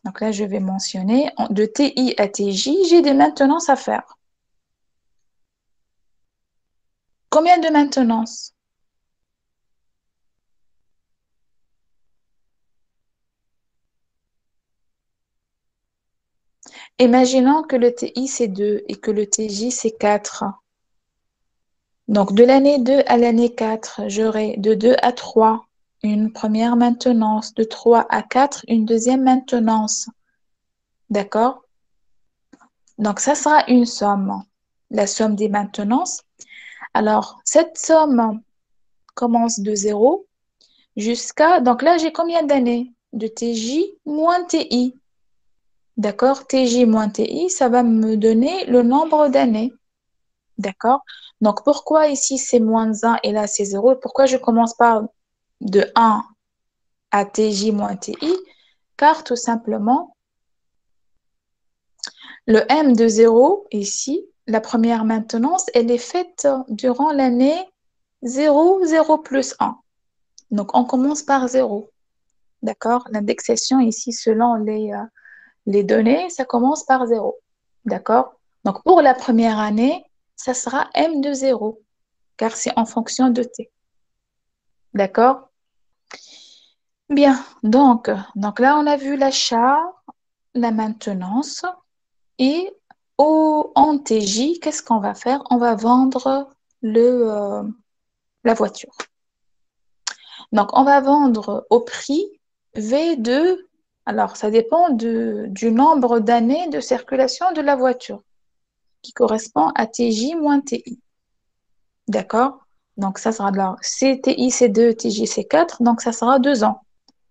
Donc là, je vais mentionner de TI à TJ, j'ai des maintenances à faire. Combien de maintenance? Imaginons que le TI c'est 2 et que le TJ c'est 4. Donc de l'année 2 à l'année 4, j'aurai de 2 à 3 une première maintenance, de 3 à 4 une deuxième maintenance. D'accord? Donc ça sera une somme, la somme des maintenances. Alors cette somme commence de 0 jusqu'à... Donc là, j'ai combien d'années? De TJ moins TI. D'accord? TJ moins TI, ça va me donner le nombre d'années. D'accord? Donc, pourquoi ici c'est moins 1 et là c'est 0? Pourquoi je commence par de 1 à TJ moins TI? Car tout simplement, le M de 0, ici, la première maintenance, elle est faite durant l'année 0, 0 plus 1. Donc, on commence par 0. D'accord? L'indexation ici, selon les données, ça commence par 0. D'accord? Donc, pour la première année, ça sera M de 0, car c'est en fonction de T. D'accord? Bien. Donc là, on a vu l'achat, la maintenance et en TJ, qu'est-ce qu'on va faire? On va vendre la voiture. Donc, on va vendre au prix V2. Alors, ça dépend du nombre d'années de circulation de la voiture, qui correspond à TJ moins TI. D'accord? Donc, ça sera de la CTI, C2, TJ, C4. Donc, ça sera 2 ans.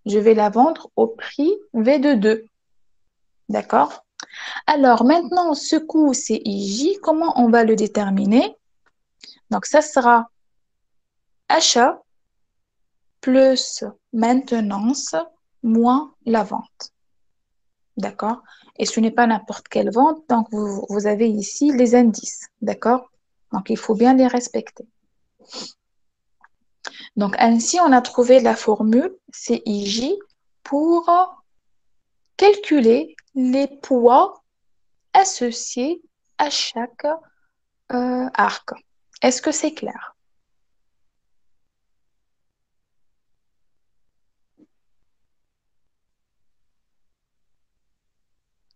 Je vais la vendre au prix V de 2. D'accord? Alors, maintenant, ce coût CIJ, comment on va le déterminer? Donc, ça sera achat plus maintenance moins la vente. D'accord? Et ce n'est pas n'importe quelle vente, donc vous avez ici les indices. D'accord? Donc, il faut bien les respecter. Donc, ainsi, on a trouvé la formule CIJ pour calculer les poids associés à chaque arc. Est-ce que c'est clair?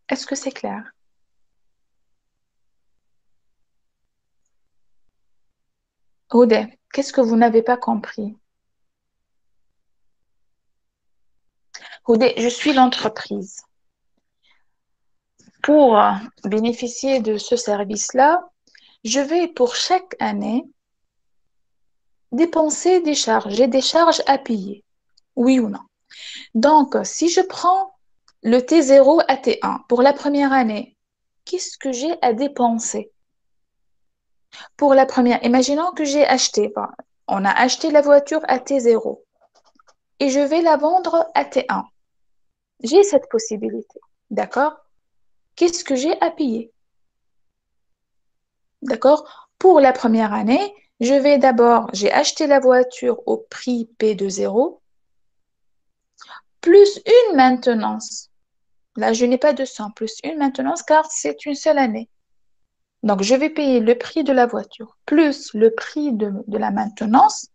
Est-ce que c'est clair? Odé, qu'est-ce que vous n'avez pas compris? Odé, je suis l'entreprise. Pour bénéficier de ce service-là, je vais pour chaque année dépenser des charges. J'ai des charges à payer, oui ou non? Donc, si je prends le T0 à T1 pour la première année, qu'est-ce que j'ai à dépenser? Pour la première, imaginons que j'ai acheté, on a acheté la voiture à T0 et je vais la vendre à T1. J'ai cette possibilité, d'accord? Qu'est-ce que j'ai à payer? D'accord? Pour la première année, j'ai acheté la voiture au prix P de 0 plus une maintenance. Là, je n'ai pas 200 plus une maintenance car c'est une seule année. Donc, je vais payer le prix de la voiture plus le prix de la maintenance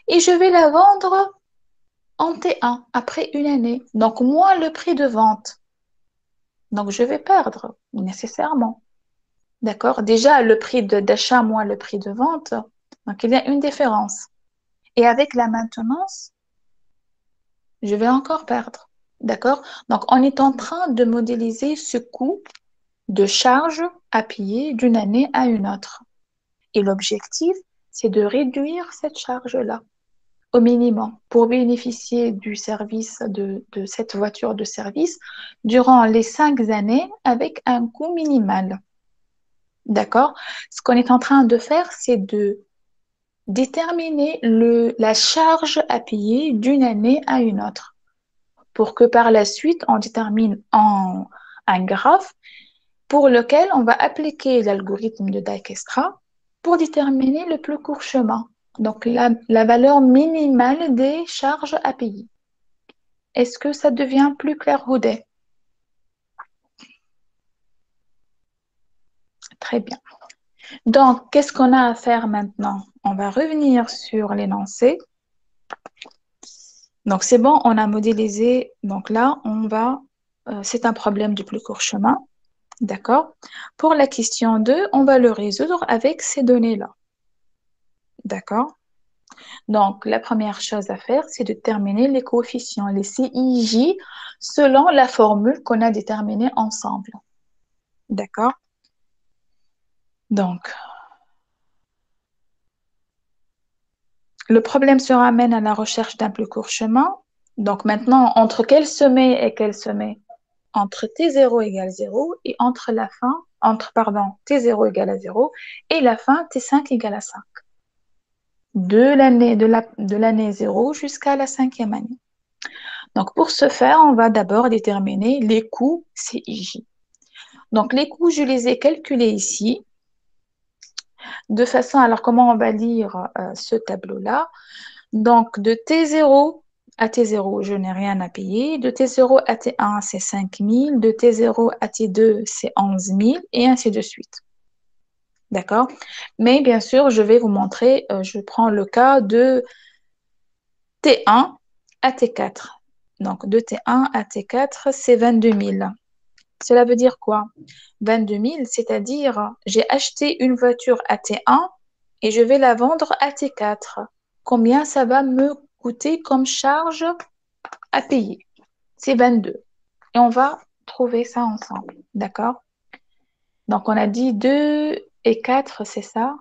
et je vais la vendre en T1 après une année. Donc, moins le prix de vente. Donc, je vais perdre nécessairement. D'accord? Déjà, le prix d'achat moins le prix de vente. Donc, il y a une différence. Et avec la maintenance, je vais encore perdre. D'accord? Donc, on est en train de modéliser ce coût de charge à payer d'une année à une autre. Et l'objectif, c'est de réduire cette charge-là au minimum pour bénéficier du service de cette voiture de service durant les 5 années avec un coût minimal. D'accord? Ce qu'on est en train de faire, c'est de déterminer la charge à payer d'une année à une autre pour que par la suite, on détermine un graphe pour lequel on va appliquer l'algorithme de Dijkstra pour déterminer le plus court chemin. Donc, la valeur minimale des charges à payer. Est-ce que ça devient plus clair, Houdet? Très bien. Donc, qu'est-ce qu'on a à faire maintenant? On va revenir sur l'énoncé. Donc, c'est bon, on a modélisé. Donc là, c'est un problème du plus court chemin. D'accord? Pour la question 2, on va le résoudre avec ces données-là. D'accord? Donc, la première chose à faire, c'est de déterminer les coefficients, les CIJ, selon la formule qu'on a déterminée ensemble. D'accord? Donc, le problème se ramène à la recherche d'un plus court chemin. Donc, maintenant, entre quel sommet et quel sommet? Entre T0 égale 0 et pardon, T0 égale à 0 et la fin T5 égale à 5. De l'année 0 jusqu'à la 5e année. Donc, pour ce faire, on va d'abord déterminer les coûts CIJ. Donc, les coûts, je les ai calculés ici. De façon, alors comment on va lire ce tableau-là? Donc, de T0 à T0, je n'ai rien à payer. De T0 à T1, c'est 5 000. De T0 à T2, c'est 11 000 et ainsi de suite. D'accord? Mais bien sûr, je vais vous montrer, je prends le cas de T1 à T4. Donc, de T1 à T4, c'est 22 000. Cela veut dire quoi? 22 000, c'est-à-dire j'ai acheté une voiture à T1 et je vais la vendre à T4. Combien ça va me coûter comme charge à payer? C'est 22. Et on va trouver ça ensemble. D'accord? Donc, on a dit 2 et 4, c'est ça?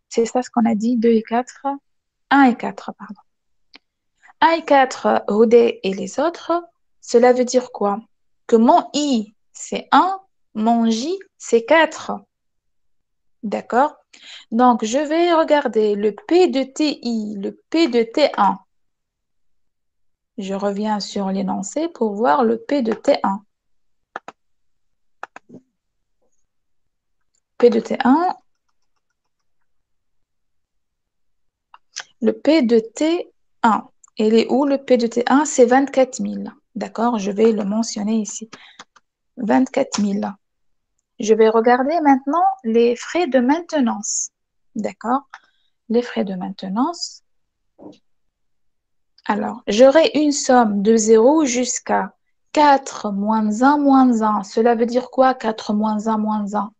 C'est ça ce qu'on a dit, 2 et 4? 1 et 4, pardon. 1 et 4, Rodé et les autres, cela veut dire quoi? Que mon I, c'est 1, mon J, c'est 4. D'accord? Donc, je vais regarder le P de TI, le P de T1. Je reviens sur l'énoncé pour voir le P de T1. P de T1, le P de T1. Il est où le P de T1? C'est 24 000. D'accord? Je vais le mentionner ici. 24 000. Je vais regarder maintenant les frais de maintenance. D'accord? Les frais de maintenance. Alors, j'aurai une somme de 0 jusqu'à 4 moins 1 moins 1. Cela veut dire quoi, 4 moins 1 moins 1?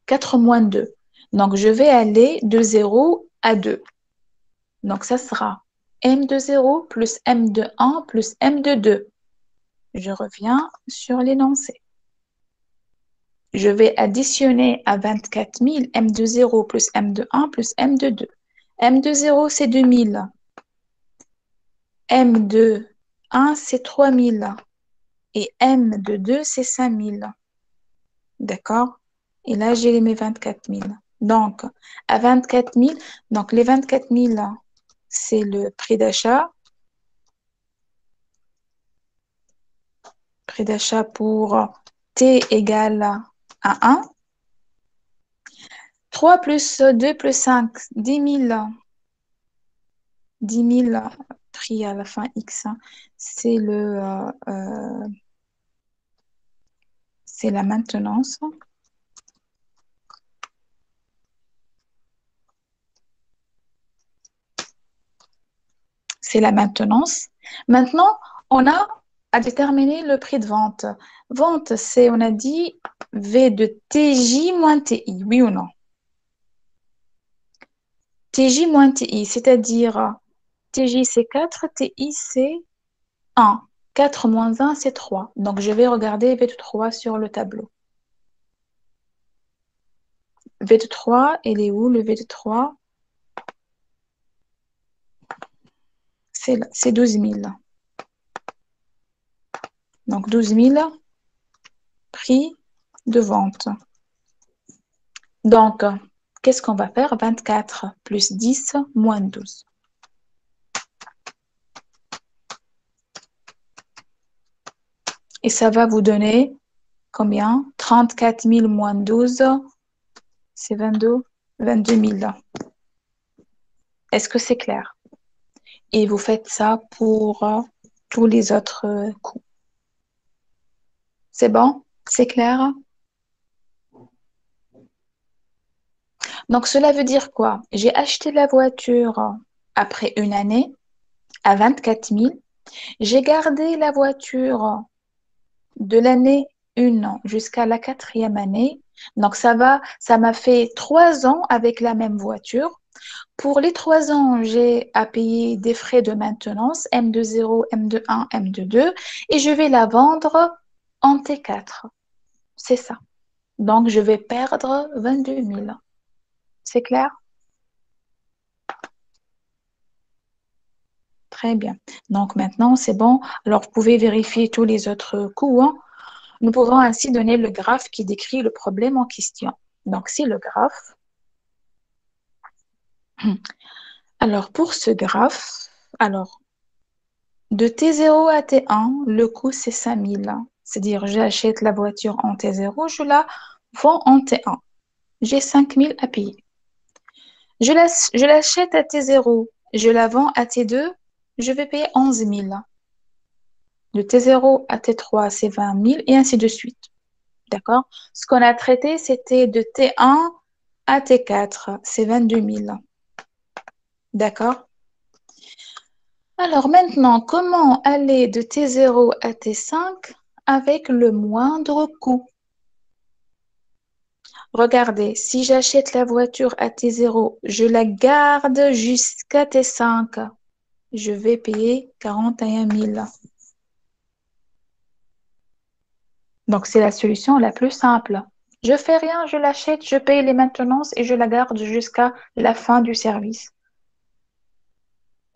4 moins 2. Donc, je vais aller de 0 à 2. Donc, ça sera M de 0 plus M de 1 plus M de 2. Je reviens sur l'énoncé. Je vais additionner à 24 000 M de 0 plus M de 1 plus M de 2. M de 0, c'est 2000. M de 1, c'est 3000. Et M de 2, c'est 5000. D'accord? Et là, j'ai mes 24 000. Donc, à 24 000, donc les 24 000, c'est le prix d'achat. Prix d'achat pour T égale à 1. 3 plus 2 plus 5, 10 000. 10 000 prix à la fin X. C'est le c'est la maintenance. C'est la maintenance. Maintenant, on a à déterminer le prix de vente. Vente, c'est, on a dit, V de TJ moins TI, oui ou non? TJ moins TI, c'est-à-dire TJ c'est 4, TI c'est 1. 4 moins 1, c'est 3. Donc, je vais regarder V de 3 sur le tableau. V de 3, il est où le V de 3? C'est 12 000. Donc, 12 000 prix de vente. Donc, qu'est-ce qu'on va faire? 24 plus 10 moins 12. Et ça va vous donner combien? 34 000 moins 12, c'est 22 000. Est-ce que c'est clair? Et vous faites ça pour tous les autres coûts. C'est bon? C'est clair? Donc, cela veut dire quoi? J'ai acheté la voiture après une année à 24 000. J'ai gardé la voiture de l'année 1 jusqu'à la 4e année. Donc, ça m'a fait 3 ans avec la même voiture. Pour les 3 ans, j'ai à payer des frais de maintenance, M20, M21, M22, et je vais la vendre en T4. C'est ça. Donc, je vais perdre 22 000. C'est clair? Très bien. Donc, maintenant, c'est bon. Alors, vous pouvez vérifier tous les autres coûts, hein. Nous pouvons ainsi donner le graphe qui décrit le problème en question. Donc, c'est le graphe. Alors, pour ce graphe, alors, de T0 à T1, le coût, c'est 5 000. C'est-à-dire, j'achète la voiture en T0, je la vends en T1. J'ai 5 000 à payer. Je l'achète à T0, je la vends à T2, je vais payer 11 000. De T0 à T3, c'est 20 000 et ainsi de suite. D'accord? Ce qu'on a traité, c'était de T1 à T4, c'est 22 000. D'accord? Alors maintenant, comment aller de T0 à T5 avec le moindre coût? Regardez, si j'achète la voiture à T0, je la garde jusqu'à T5, je vais payer 41 000. Donc, c'est la solution la plus simple. Je fais rien, je l'achète, je paye les maintenances et je la garde jusqu'à la fin du service.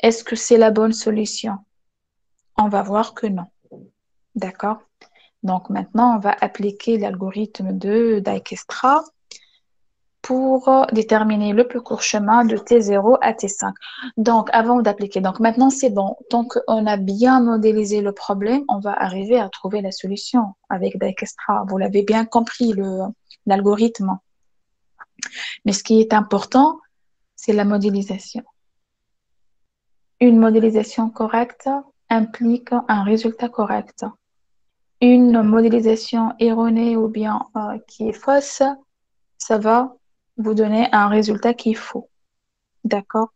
Est-ce que c'est la bonne solution? On va voir que non. D'accord? Donc, maintenant, on va appliquer l'algorithme de Dijkstra pour déterminer le plus court chemin de T0 à T5. Donc, avant d'appliquer, donc maintenant c'est bon. Tant qu'on a bien modélisé le problème, on va arriver à trouver la solution avec Dijkstra. Vous l'avez bien compris, l'algorithme. Mais ce qui est important, c'est la modélisation. Une modélisation correcte implique un résultat correct. Une modélisation erronée ou bien qui est fausse, ça va vous donner un résultat qui est faux. D'accord?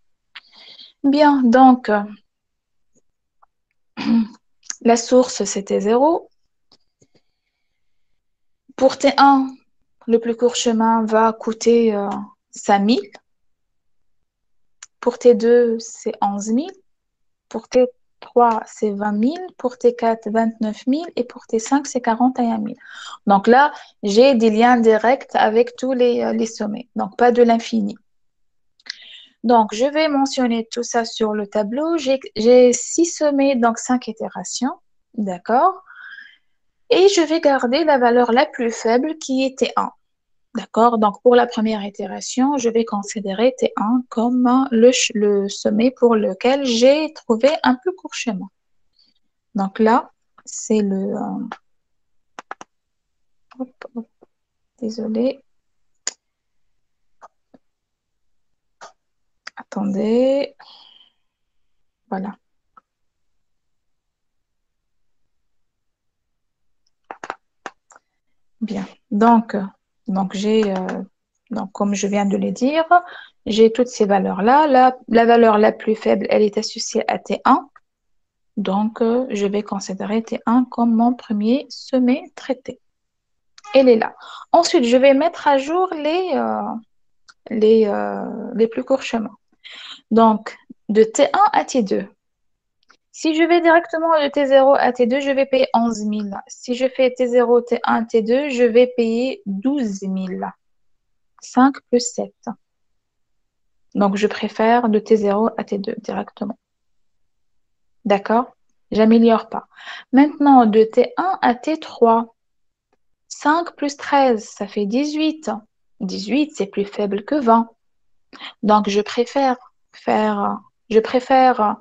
Bien, donc, la source, c'était 0. Pour T1, le plus court chemin va coûter 5 000. Pour T2, c'est 11 000. Pour T3, c'est 20 000. Pour T4, 29 000. Et pour T5, c'est 41 000. Donc là, j'ai des liens directs avec tous les sommets. Donc, pas de l'infini. Donc, je vais mentionner tout ça sur le tableau. J'ai 6 sommets, donc 5 itérations. D'accord? Et je vais garder la valeur la plus faible qui est T1. D'accord? Donc, pour la première itération, je vais considérer T1 comme le sommet pour lequel j'ai trouvé un plus court chemin. Donc là, c'est le... désolé. Attendez. Voilà. Bien. Donc j'ai, donc comme je viens de le dire, j'ai toutes ces valeurs-là. La valeur la plus faible, elle est associée à T1. Donc, je vais considérer T1 comme mon premier sommet traité. Elle est là. Ensuite, je vais mettre à jour les plus courts chemins. Donc, de T1 à T2. Si je vais directement de T0 à T2, je vais payer 11 000. Si je fais T0, T1, T2, je vais payer 12 000. 5 plus 7. Donc, je préfère de T0 à T2 directement. D'accord? J'améliore pas. Maintenant, de T1 à T3. 5 plus 13, ça fait 18. 18, c'est plus faible que 20. Donc, faire, je préfère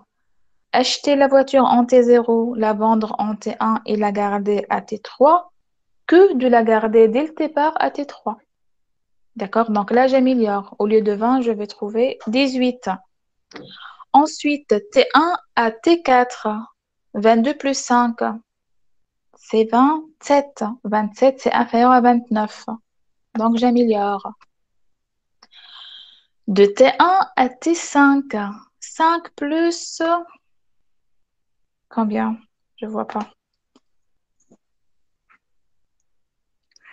acheter la voiture en T0, la vendre en T1 et la garder à T3 que de la garder dès le départ à T3. D'accord? Donc là, j'améliore. Au lieu de 20, je vais trouver 18. Ensuite, T1 à T4. 22 plus 5, c'est 27. 27, c'est inférieur à 29. Donc, j'améliore. De T1 à T5. 5 plus combien? Je vois pas.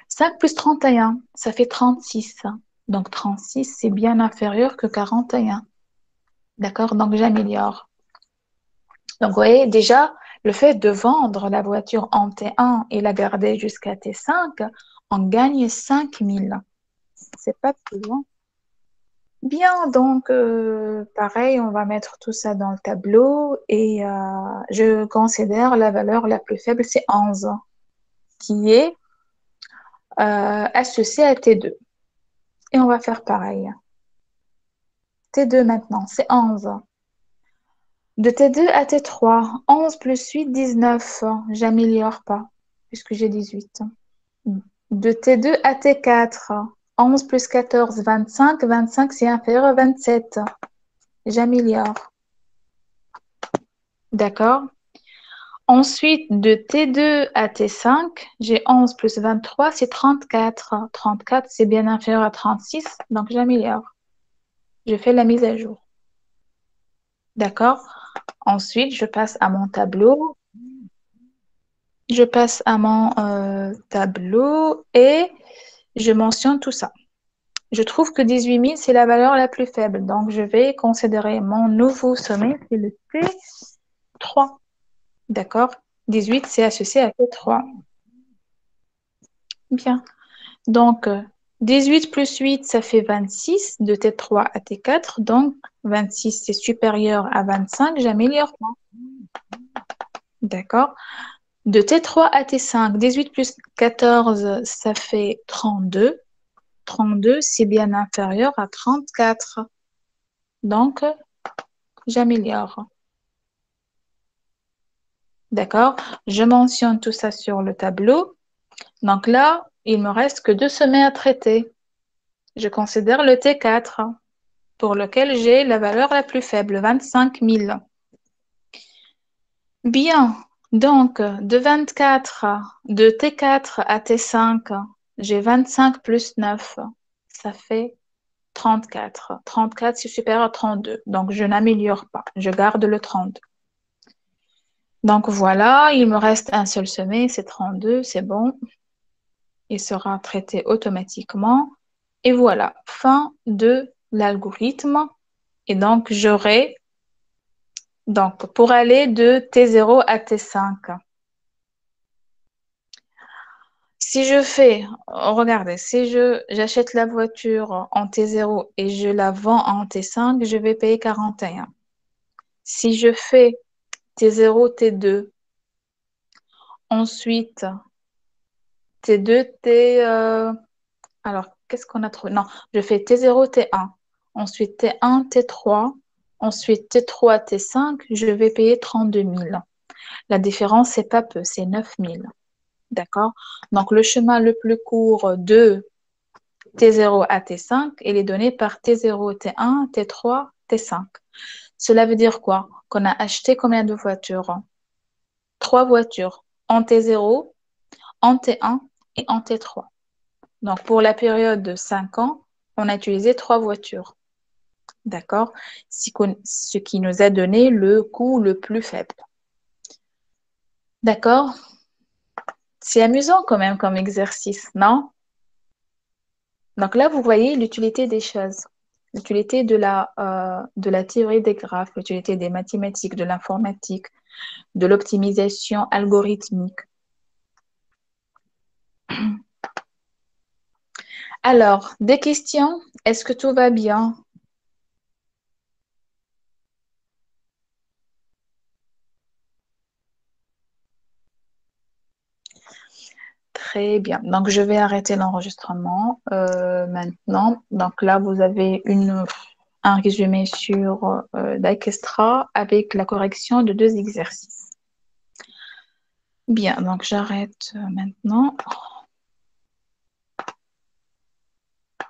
5 plus 31, ça fait 36. Donc 36, c'est bien inférieur que 41. D'accord? Donc j'améliore. Donc vous voyez, déjà, le fait de vendre la voiture en T1 et la garder jusqu'à T5, on gagne 5 000. C'est pas plus loin. Bien, donc pareil, on va mettre tout ça dans le tableau et je considère la valeur la plus faible, c'est 11, qui est associée à T2. Et on va faire pareil. T2 maintenant, c'est 11. De T2 à T3, 11 plus 8, 19. J'améliore pas, puisque j'ai 18. De T2 à T4, 11 plus 14, 25. 25, c'est inférieur à 27. J'améliore. D'accord? Ensuite, de T2 à T5, j'ai 11 plus 23, c'est 34. 34, c'est bien inférieur à 36, donc j'améliore. Je fais la mise à jour. D'accord? Ensuite, je passe à mon tableau. Je passe à mon tableau et je mentionne tout ça. Je trouve que 18 000, c'est la valeur la plus faible. Donc, je vais considérer mon nouveau sommet, c'est le T3. D'accord? 18, c'est associé à T3. Bien. Donc, 18 plus 8, ça fait 26, de T3 à T4. Donc, 26, c'est supérieur à 25. J'améliore pas. D'accord? De T3 à T5, 18 plus 14, ça fait 32. 32, c'est bien inférieur à 34. Donc, j'améliore. D'accord? Je mentionne tout ça sur le tableau. Donc là, il me reste que deux sommets à traiter. Je considère le T4, pour lequel j'ai la valeur la plus faible, 25 000. Bien. Donc, de 24, de T4 à T5, j'ai 25 plus 9. Ça fait 34. 34, c'est supérieur à 32. Donc, je n'améliore pas. Je garde le 32. Donc, voilà, il me reste un seul sommet, c'est 32, c'est bon. Il sera traité automatiquement. Et voilà, fin de l'algorithme. Et donc, j'aurai, donc, pour aller de T0 à T5. Si je fais, regardez, si j'achète la voiture en T0 et je la vends en T5, je vais payer 41. Si je fais T0, T2, ensuite T2, alors, qu'est-ce qu'on a trouvé? Non, je fais T0, T1, ensuite T1, T3, ensuite T3, T5, je vais payer 32 000. La différence, c'est pas peu, c'est 9 000. D'accord? Donc, le chemin le plus court de T0 à T5, il est donné par T0, T1, T3, T5. Cela veut dire quoi? Qu'on a acheté combien de voitures? Trois voitures en T0, en T1 et en T3. Donc, pour la période de 5 ans, on a utilisé 3 voitures. D'accord? Ce qui nous a donné le coût le plus faible. D'accord? C'est amusant quand même comme exercice, non? Donc là, vous voyez l'utilité des choses. L'utilité de la théorie des graphes, l'utilité des mathématiques, de l'informatique, de l'optimisation algorithmique. Alors, des questions? Est-ce que tout va bien? Très bien. Donc, je vais arrêter l'enregistrement maintenant. Donc là, vous avez un résumé sur Dijkstra avec la correction de 2 exercices. Bien, donc j'arrête maintenant.